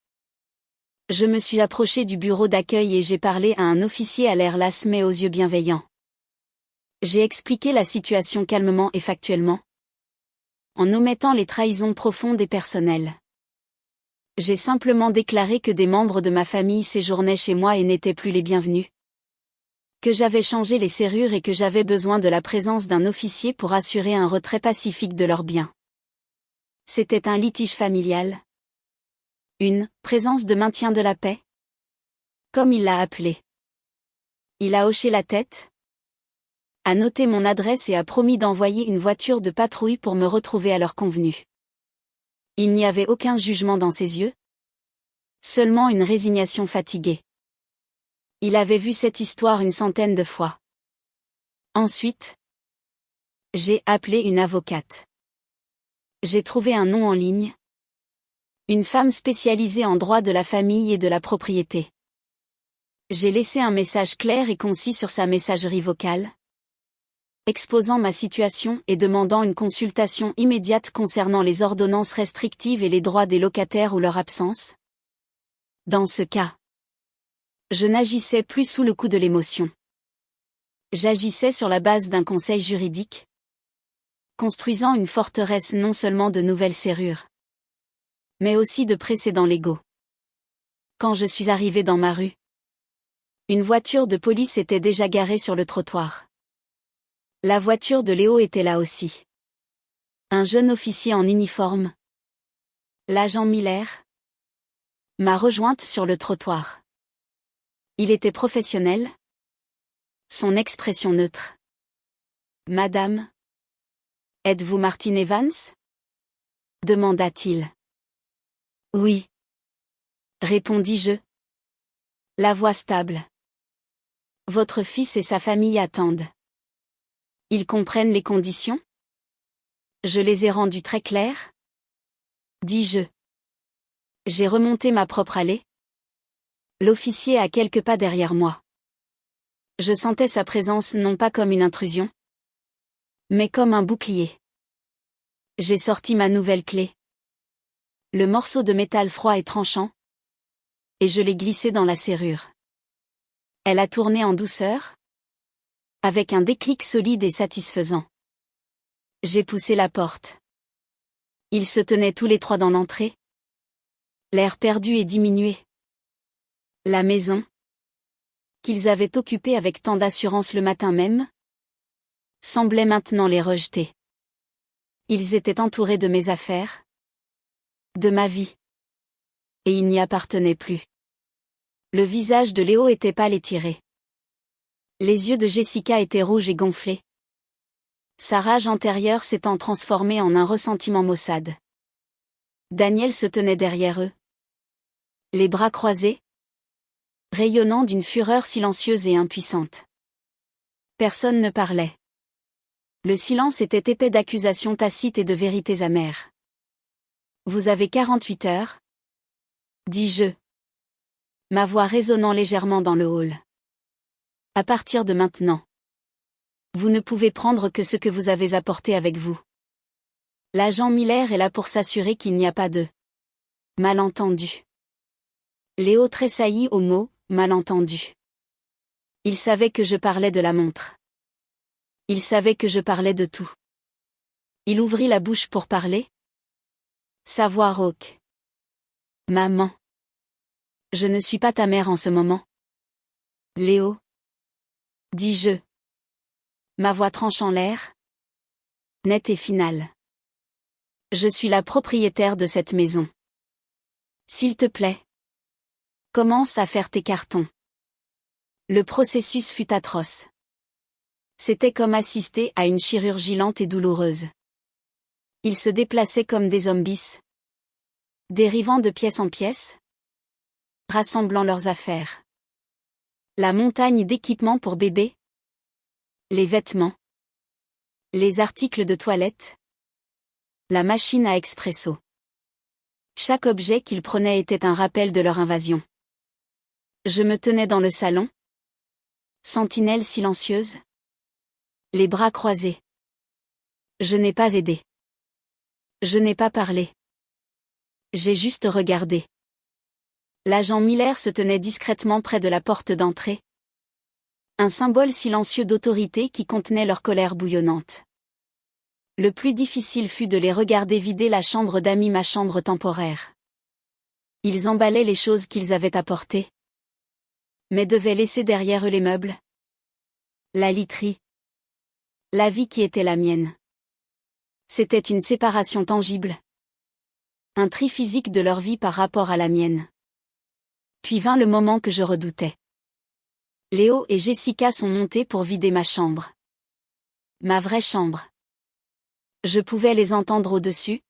Je me suis approchée du bureau d'accueil et j'ai parlé à un officier à l'air las mais aux yeux bienveillants. J'ai expliqué la situation calmement et factuellement, en omettant les trahisons profondes et personnelles. J'ai simplement déclaré que des membres de ma famille séjournaient chez moi et n'étaient plus les bienvenus. Que j'avais changé les serrures et que j'avais besoin de la présence d'un officier pour assurer un retrait pacifique de leurs biens. C'était un litige familial. Une présence de maintien de la paix? Comme il l'a appelé. Il a hoché la tête, a noté mon adresse et a promis d'envoyer une voiture de patrouille pour me retrouver à l'heure convenue. Il n'y avait aucun jugement dans ses yeux, seulement une résignation fatiguée. Il avait vu cette histoire une centaine de fois. Ensuite, j'ai appelé une avocate. J'ai trouvé un nom en ligne. Une femme spécialisée en droit de la famille et de la propriété. J'ai laissé un message clair et concis sur sa messagerie vocale, exposant ma situation et demandant une consultation immédiate concernant les ordonnances restrictives et les droits des locataires ou leur absence. Dans ce cas, je n'agissais plus sous le coup de l'émotion. J'agissais sur la base d'un conseil juridique, construisant une forteresse non seulement de nouvelles serrures, mais aussi de précédents légaux. Quand je suis arrivé dans ma rue, une voiture de police était déjà garée sur le trottoir. La voiture de Léo était là aussi. Un jeune officier en uniforme, l'agent Miller, m'a rejointe sur le trottoir. Il était professionnel, son expression neutre. Madame, êtes-vous Martin Evans? Demanda-t-il. Oui, répondis-je. La voix stable. Votre fils et sa famille attendent. Ils comprennent les conditions? Je les ai rendues très claires? Dis-je. J'ai remonté ma propre allée. L'officier à quelques pas derrière moi. Je sentais sa présence non pas comme une intrusion, mais comme un bouclier. J'ai sorti ma nouvelle clé. Le morceau de métal froid et tranchant, et je l'ai glissé dans la serrure. Elle a tourné en douceur, avec un déclic solide et satisfaisant. J'ai poussé la porte. Ils se tenaient tous les trois dans l'entrée. L'air perdu et diminué. La maison, qu'ils avaient occupée avec tant d'assurance le matin même, semblait maintenant les rejeter. Ils étaient entourés de mes affaires, de ma vie. Et ils n'y appartenaient plus. Le visage de Léo était pâle et tiré. Les yeux de Jessica étaient rouges et gonflés. Sa rage antérieure s'étant transformée en un ressentiment maussade. Daniel se tenait derrière eux, les bras croisés, rayonnant d'une fureur silencieuse et impuissante. Personne ne parlait. Le silence était épais d'accusations tacites et de vérités amères. Vous avez 48 heures, dis-je, ma voix résonnant légèrement dans le hall. À partir de maintenant, vous ne pouvez prendre que ce que vous avez apporté avec vous. L'agent Miller est là pour s'assurer qu'il n'y a pas de malentendu. Léo tressaillit au mot « malentendu ». Il savait que je parlais de la montre. Il savait que je parlais de tout. Il ouvrit la bouche pour parler. Sa voix rauque. Maman. Je ne suis pas ta mère en ce moment. Léo. Dis-je. Ma voix tranchant l'air. Nette et finale. Je suis la propriétaire de cette maison. S'il te plaît. Commence à faire tes cartons. Le processus fut atroce. C'était comme assister à une chirurgie lente et douloureuse. Ils se déplaçaient comme des zombies, dérivant de pièce en pièce, rassemblant leurs affaires. La montagne d'équipements pour bébé, les vêtements, les articles de toilette, la machine à expresso. Chaque objet qu'ils prenaient était un rappel de leur invasion. Je me tenais dans le salon, sentinelle silencieuse, les bras croisés. Je n'ai pas aidé. Je n'ai pas parlé. J'ai juste regardé. L'agent Miller se tenait discrètement près de la porte d'entrée. Un symbole silencieux d'autorité qui contenait leur colère bouillonnante. Le plus difficile fut de les regarder vider la chambre d'amis, ma chambre temporaire. Ils emballaient les choses qu'ils avaient apportées, mais devaient laisser derrière eux les meubles, la literie, la vie qui était la mienne. C'était une séparation tangible. Un tri physique de leur vie par rapport à la mienne. Puis vint le moment que je redoutais. Léo et Jessica sont montés pour vider ma chambre. Ma vraie chambre. Je pouvais les entendre au-dessus.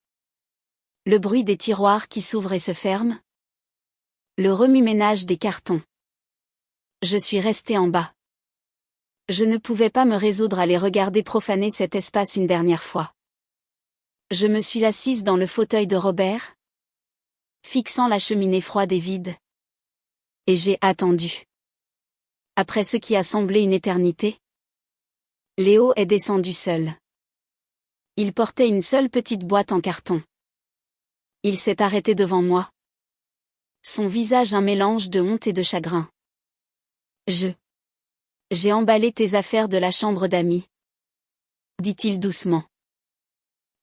Le bruit des tiroirs qui s'ouvrent et se ferment. Le remue-ménage des cartons. Je suis restée en bas. Je ne pouvais pas me résoudre à les regarder profaner cet espace une dernière fois. Je me suis assise dans le fauteuil de Robert, fixant la cheminée froide et vide. Et j'ai attendu. Après ce qui a semblé une éternité, Léo est descendu seul. Il portait une seule petite boîte en carton. Il s'est arrêté devant moi. Son visage un mélange de honte et de chagrin. J'ai emballé tes affaires de la chambre d'amis, dit-il doucement.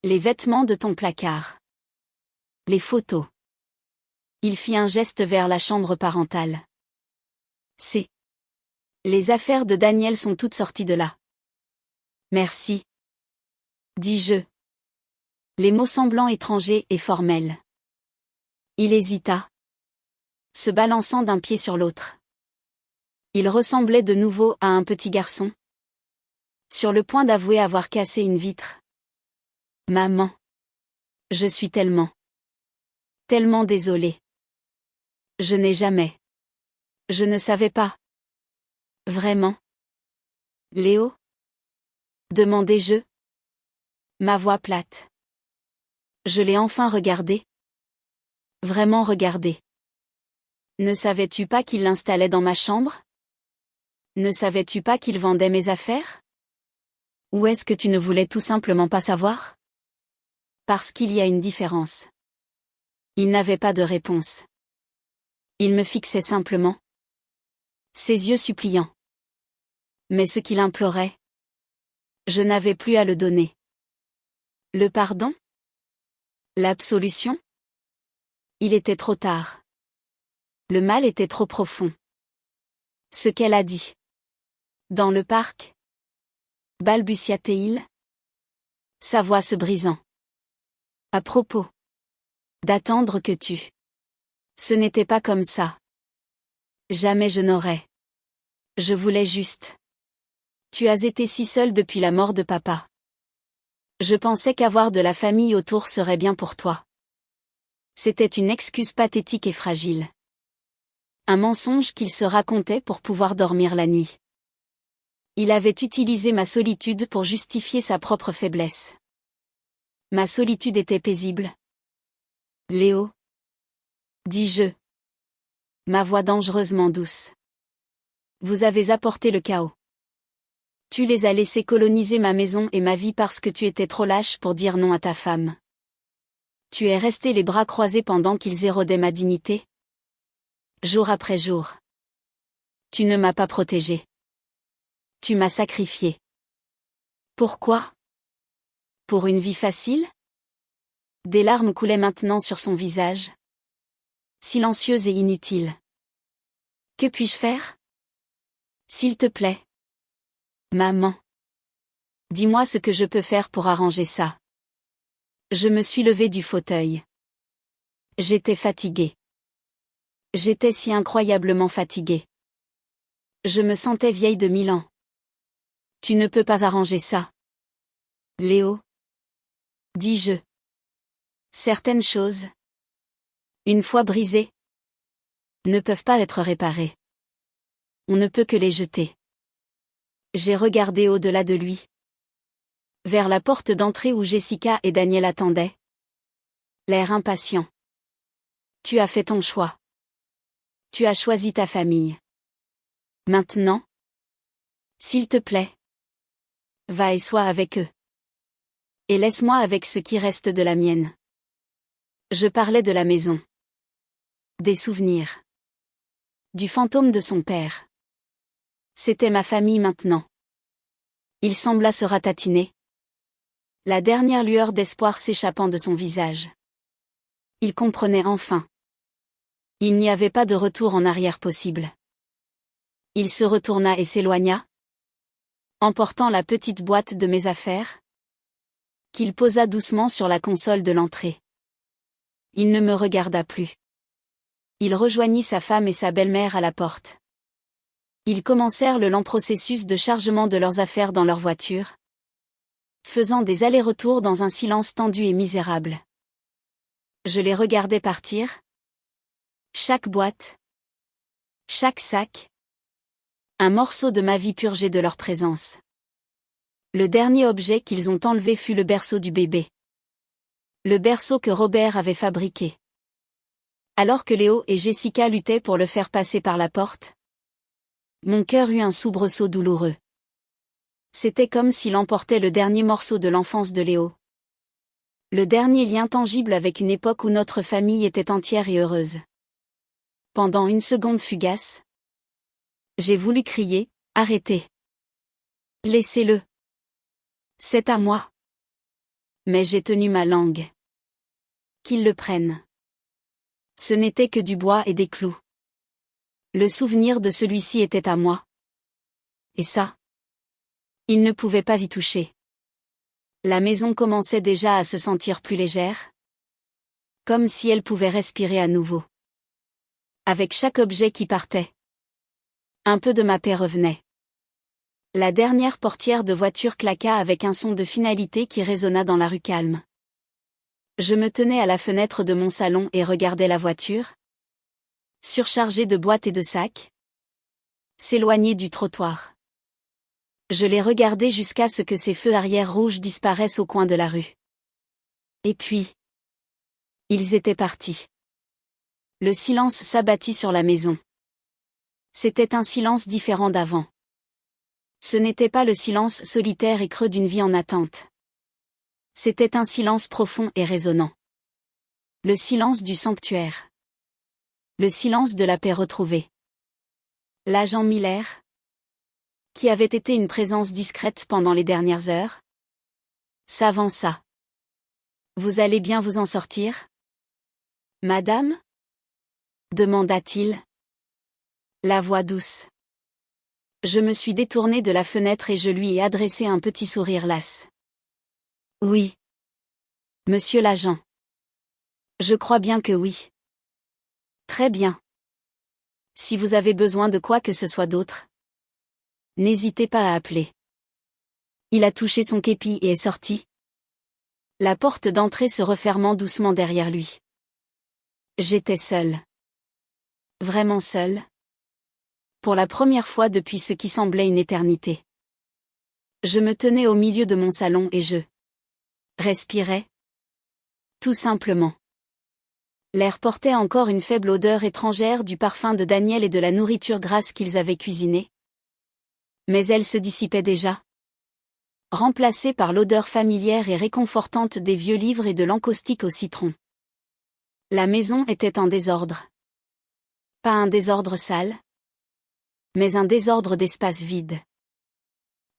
Les vêtements de ton placard. Les photos. Il fit un geste vers la chambre parentale. Les affaires de Daniel sont toutes sorties de là. Merci. Dis-je. Les mots semblant étrangers et formels. Il hésita, se balançant d'un pied sur l'autre. Il ressemblait de nouveau à un petit garçon, sur le point d'avouer avoir cassé une vitre. Maman. Je suis tellement désolée. Je n'ai jamais. Je ne savais pas. Vraiment. Léo? Demandai-je. Ma voix plate. Je l'ai enfin regardé. Vraiment regardé. Ne savais-tu pas qu'il l'installait dans ma chambre? Ne savais-tu pas qu'il vendait mes affaires? Ou est-ce que tu ne voulais tout simplement pas savoir? Parce qu'il y a une différence. Il n'avait pas de réponse. Il me fixait simplement. Ses yeux suppliants. Mais ce qu'il implorait, je n'avais plus à le donner. Le pardon? L'absolution? Il était trop tard. Le mal était trop profond. Ce qu'elle a dit. Dans le parc? Balbutia-t-il? Sa voix se brisant. À propos. D'attendre que tu. Ce n'était pas comme ça. Jamais je n'aurais. Je voulais juste. Tu as été si seule depuis la mort de papa. Je pensais qu'avoir de la famille autour serait bien pour toi. C'était une excuse pathétique et fragile. Un mensonge qu'il se racontait pour pouvoir dormir la nuit. Il avait utilisé ma solitude pour justifier sa propre faiblesse. Ma solitude était paisible. Léo? Dis-je. Ma voix dangereusement douce. Vous avez apporté le chaos. Tu les as laissés coloniser ma maison et ma vie parce que tu étais trop lâche pour dire non à ta femme. Tu es resté les bras croisés pendant qu'ils éradaient ma dignité. Jour après jour. Tu ne m'as pas protégé. Tu m'as sacrifié. Pourquoi? Pour une vie facile? Des larmes coulaient maintenant sur son visage. Silencieuse et inutile. Que puis-je faire? S'il te plaît. Maman. Dis-moi ce que je peux faire pour arranger ça. Je me suis levée du fauteuil. J'étais fatiguée. J'étais si incroyablement fatiguée. Je me sentais vieille de 1000 ans. Tu ne peux pas arranger ça. Léo? Dis-je. Certaines choses, une fois brisées, ne peuvent pas être réparées. On ne peut que les jeter. J'ai regardé au-delà de lui. Vers la porte d'entrée où Jessica et Daniel attendaient. L'air impatient. Tu as fait ton choix. Tu as choisi ta famille. Maintenant? S'il te plaît. Va et sois avec eux. Et laisse-moi avec ce qui reste de la mienne. Je parlais de la maison. Des souvenirs. Du fantôme de son père. C'était ma famille maintenant. Il sembla se ratatiner. La dernière lueur d'espoir s'échappant de son visage. Il comprenait enfin. Il n'y avait pas de retour en arrière possible. Il se retourna et s'éloigna, emportant la petite boîte de mes affaires, qu'il posa doucement sur la console de l'entrée. Il ne me regarda plus. Il rejoignit sa femme et sa belle-mère à la porte. Ils commencèrent le lent processus de chargement de leurs affaires dans leur voiture, faisant des allers-retours dans un silence tendu et misérable. Je les regardais partir. Chaque boîte, chaque sac, un morceau de ma vie purgé de leur présence. Le dernier objet qu'ils ont enlevé fut le berceau du bébé. Le berceau que Robert avait fabriqué. Alors que Léo et Jessica luttaient pour le faire passer par la porte, mon cœur eut un soubresaut douloureux. C'était comme s'il emportait le dernier morceau de l'enfance de Léo. Le dernier lien tangible avec une époque où notre famille était entière et heureuse. Pendant une seconde fugace, j'ai voulu crier, « Arrêtez! Laissez-le! C'est à moi! » Mais j'ai tenu ma langue. Qu'ils le prennent. Ce n'était que du bois et des clous. Le souvenir de celui-ci était à moi. Et ça, il ne pouvait pas y toucher. La maison commençait déjà à se sentir plus légère, comme si elle pouvait respirer à nouveau. Avec chaque objet qui partait, un peu de ma paix revenait. La dernière portière de voiture claqua avec un son de finalité qui résonna dans la rue calme. Je me tenais à la fenêtre de mon salon et regardais la voiture, surchargée de boîtes et de sacs, s'éloigner du trottoir. Je les regardais jusqu'à ce que ces feux arrière rouges disparaissent au coin de la rue. Et puis, ils étaient partis. Le silence s'abattit sur la maison. C'était un silence différent d'avant. Ce n'était pas le silence solitaire et creux d'une vie en attente. C'était un silence profond et résonnant. Le silence du sanctuaire. Le silence de la paix retrouvée. L'agent Miller, qui avait été une présence discrète pendant les dernières heures, s'avança. « Vous allez bien vous en sortir, madame ?» demanda-t-il. La voix douce. Je me suis détournée de la fenêtre et je lui ai adressé un petit sourire las. « Oui. Monsieur l'agent. Je crois bien que oui. Très bien. Si vous avez besoin de quoi que ce soit d'autre, n'hésitez pas à appeler. » Il a touché son képi et est sorti. La porte d'entrée se refermant doucement derrière lui. J'étais seule. Vraiment seule. Pour la première fois depuis ce qui semblait une éternité. Je me tenais au milieu de mon salon et je respirais. Tout simplement. L'air portait encore une faible odeur étrangère du parfum de Daniel et de la nourriture grasse qu'ils avaient cuisinée. Mais elle se dissipait déjà, remplacée par l'odeur familière et réconfortante des vieux livres et de l'encaustique au citron. La maison était en désordre. Pas un désordre sale, mais un désordre d'espace vide.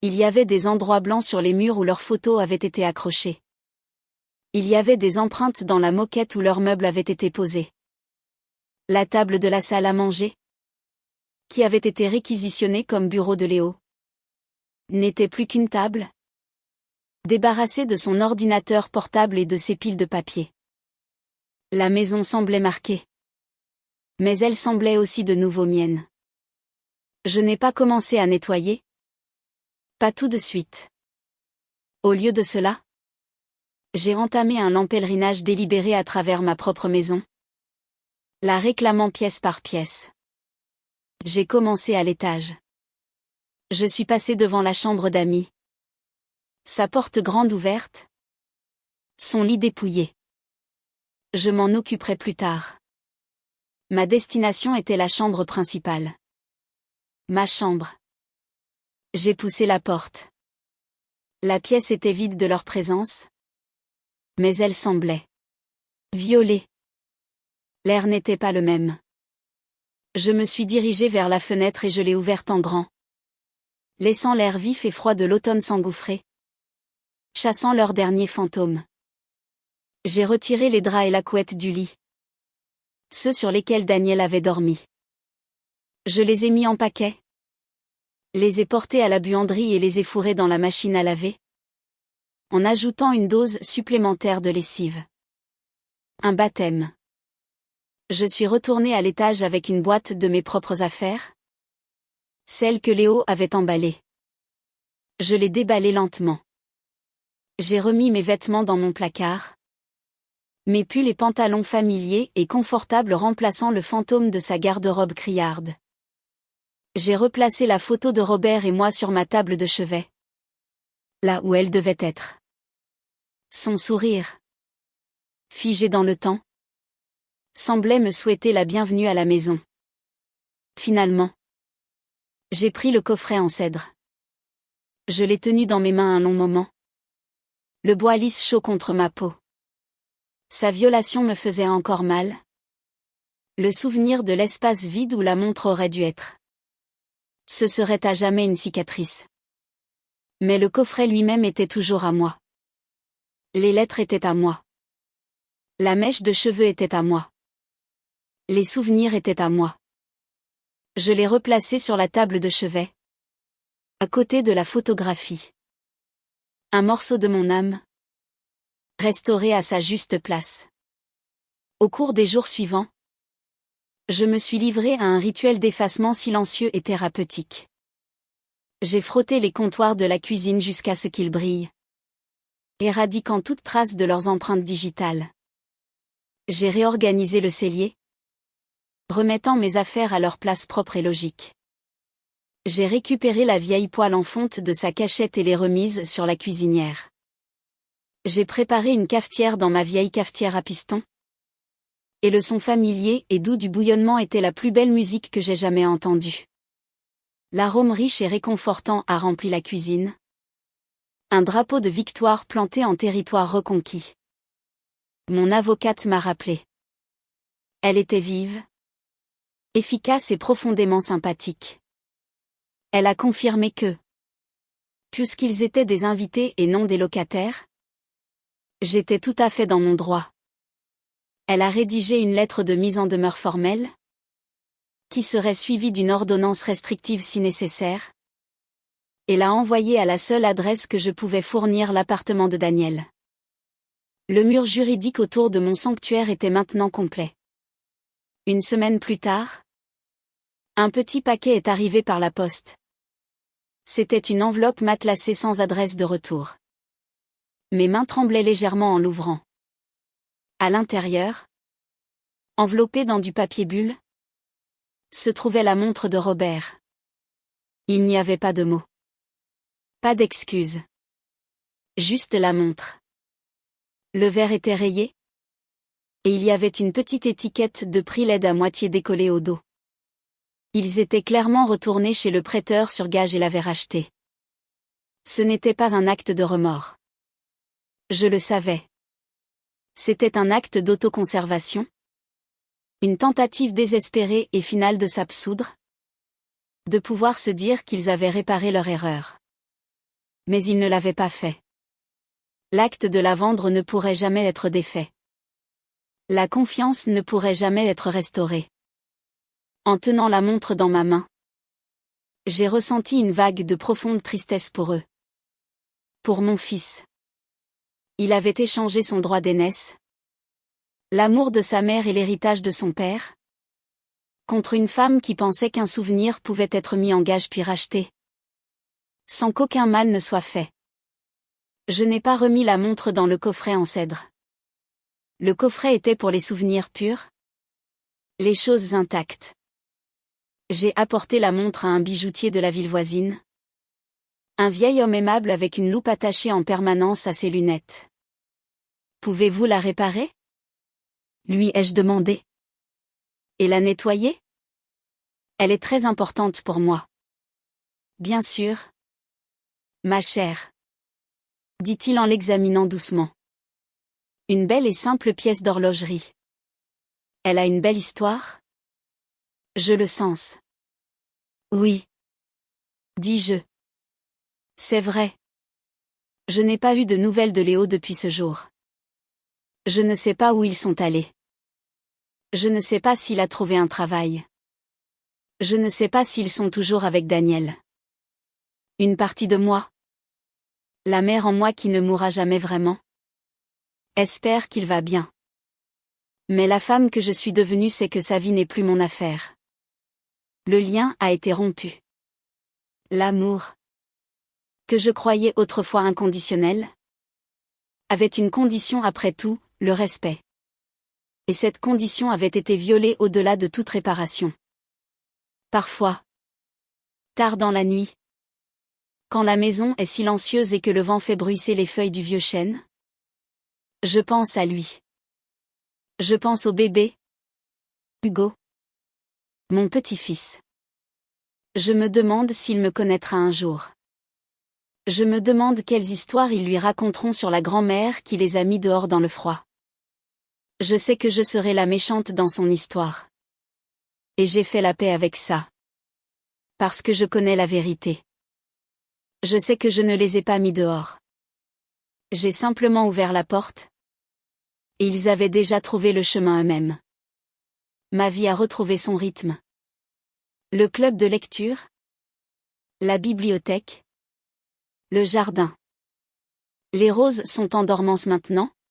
Il y avait des endroits blancs sur les murs où leurs photos avaient été accrochées. Il y avait des empreintes dans la moquette où leurs meubles avaient été posés. La table de la salle à manger, qui avait été réquisitionnée comme bureau de Léo, n'était plus qu'une table, débarrassée de son ordinateur portable et de ses piles de papier. La maison semblait marquée. Mais elle semblait aussi de nouveau mienne. Je n'ai pas commencé à nettoyer. Pas tout de suite. Au lieu de cela, j'ai entamé un lent pèlerinage délibéré à travers ma propre maison, la réclamant pièce par pièce. J'ai commencé à l'étage. Je suis passé devant la chambre d'Amy. Sa porte grande ouverte. Son lit dépouillé. Je m'en occuperai plus tard. Ma destination était la chambre principale. Ma chambre. J'ai poussé la porte. La pièce était vide de leur présence. Mais elle semblait violée. L'air n'était pas le même. Je me suis dirigé vers la fenêtre et je l'ai ouverte en grand, laissant l'air vif et froid de l'automne s'engouffrer, chassant leurs derniers fantômes. J'ai retiré les draps et la couette du lit, ceux sur lesquels Daniel avait dormi. Je les ai mis en paquet, les ai portés à la buanderie et les ai fourrés dans la machine à laver, en ajoutant une dose supplémentaire de lessive. Un baptême. Je suis retournée à l'étage avec une boîte de mes propres affaires. Celle que Léo avait emballée. Je l'ai déballée lentement. J'ai remis mes vêtements dans mon placard. Mes pulls et pantalons familiers et confortables remplaçant le fantôme de sa garde-robe criarde. J'ai replacé la photo de Robert et moi sur ma table de chevet. Là où elle devait être. Son sourire, figé dans le temps, semblait me souhaiter la bienvenue à la maison. Finalement, j'ai pris le coffret en cèdre. Je l'ai tenu dans mes mains un long moment. Le bois lisse chaud contre ma peau. Sa violation me faisait encore mal. Le souvenir de l'espace vide où la montre aurait dû être. Ce serait à jamais une cicatrice. Mais le coffret lui-même était toujours à moi. Les lettres étaient à moi. La mèche de cheveux était à moi. Les souvenirs étaient à moi. Je les replaçais sur la table de chevet. À côté de la photographie. Un morceau de mon âme. Restauré à sa juste place. Au cours des jours suivants, je me suis livrée à un rituel d'effacement silencieux et thérapeutique. J'ai frotté les comptoirs de la cuisine jusqu'à ce qu'ils brillent, éradiquant toute trace de leurs empreintes digitales. J'ai réorganisé le cellier, remettant mes affaires à leur place propre et logique. J'ai récupéré la vieille poêle en fonte de sa cachette et les remises sur la cuisinière. J'ai préparé une cafetière dans ma vieille cafetière à piston. Et le son familier et doux du bouillonnement était la plus belle musique que j'ai jamais entendue. L'arôme riche et réconfortant a rempli la cuisine. Un drapeau de victoire planté en territoire reconquis. Mon avocate m'a rappelé. Elle était vive, efficace et profondément sympathique. Elle a confirmé que, puisqu'ils étaient des invités et non des locataires, j'étais tout à fait dans mon droit. Elle a rédigé une lettre de mise en demeure formelle, qui serait suivie d'une ordonnance restrictive si nécessaire, et l'a envoyée à la seule adresse que je pouvais fournir, l'appartement de Daniel. Le mur juridique autour de mon sanctuaire était maintenant complet. Une semaine plus tard, un petit paquet est arrivé par la poste. C'était une enveloppe matelassée sans adresse de retour. Mes mains tremblaient légèrement en l'ouvrant. À l'intérieur, enveloppée dans du papier bulle, se trouvait la montre de Robert. Il n'y avait pas de mots. Pas d'excuses. Juste la montre. Le verre était rayé. Et il y avait une petite étiquette de prix LED à moitié décollée au dos. Ils étaient clairement retournés chez le prêteur sur gage et l'avaient racheté. Ce n'était pas un acte de remords. Je le savais. C'était un acte d'autoconservation. Une tentative désespérée et finale de s'absoudre. De pouvoir se dire qu'ils avaient réparé leur erreur. Mais ils ne l'avaient pas fait. L'acte de la vendre ne pourrait jamais être défait. La confiance ne pourrait jamais être restaurée. En tenant la montre dans ma main, j'ai ressenti une vague de profonde tristesse pour eux. Pour mon fils. Il avait échangé son droit d'aînesse, l'amour de sa mère et l'héritage de son père, contre une femme qui pensait qu'un souvenir pouvait être mis en gage puis racheté. Sans qu'aucun mal ne soit fait. Je n'ai pas remis la montre dans le coffret en cèdre. Le coffret était pour les souvenirs purs. Les choses intactes. J'ai apporté la montre à un bijoutier de la ville voisine. Un vieil homme aimable avec une loupe attachée en permanence à ses lunettes. Pouvez-vous la réparer? Lui ai-je demandé. Et la nettoyer? Elle est très importante pour moi. Bien sûr. Ma chère. Dit-il en l'examinant doucement. Une belle et simple pièce d'horlogerie. Elle a une belle histoire? Je le sens. Oui. Dis-je. C'est vrai. Je n'ai pas eu de nouvelles de Léo depuis ce jour. Je ne sais pas où ils sont allés. Je ne sais pas s'il a trouvé un travail. Je ne sais pas s'ils sont toujours avec Daniel. Une partie de moi. La mère en moi qui ne mourra jamais vraiment. Espère qu'il va bien. Mais la femme que je suis devenue sait que sa vie n'est plus mon affaire. Le lien a été rompu. L'amour, que je croyais autrefois inconditionnel, avait une condition après tout, le respect. Et cette condition avait été violée au-delà de toute réparation. Parfois, tard dans la nuit, quand la maison est silencieuse et que le vent fait bruisser les feuilles du vieux chêne, je pense à lui. Je pense au bébé, Hugo, mon petit-fils. Je me demande s'il me connaîtra un jour. Je me demande quelles histoires ils lui raconteront sur la grand-mère qui les a mis dehors dans le froid. Je sais que je serai la méchante dans son histoire. Et j'ai fait la paix avec ça. Parce que je connais la vérité. Je sais que je ne les ai pas mis dehors. J'ai simplement ouvert la porte. Et ils avaient déjà trouvé le chemin eux-mêmes. Ma vie a retrouvé son rythme. Le club de lecture. La bibliothèque. Le jardin. Les roses sont en dormance maintenant.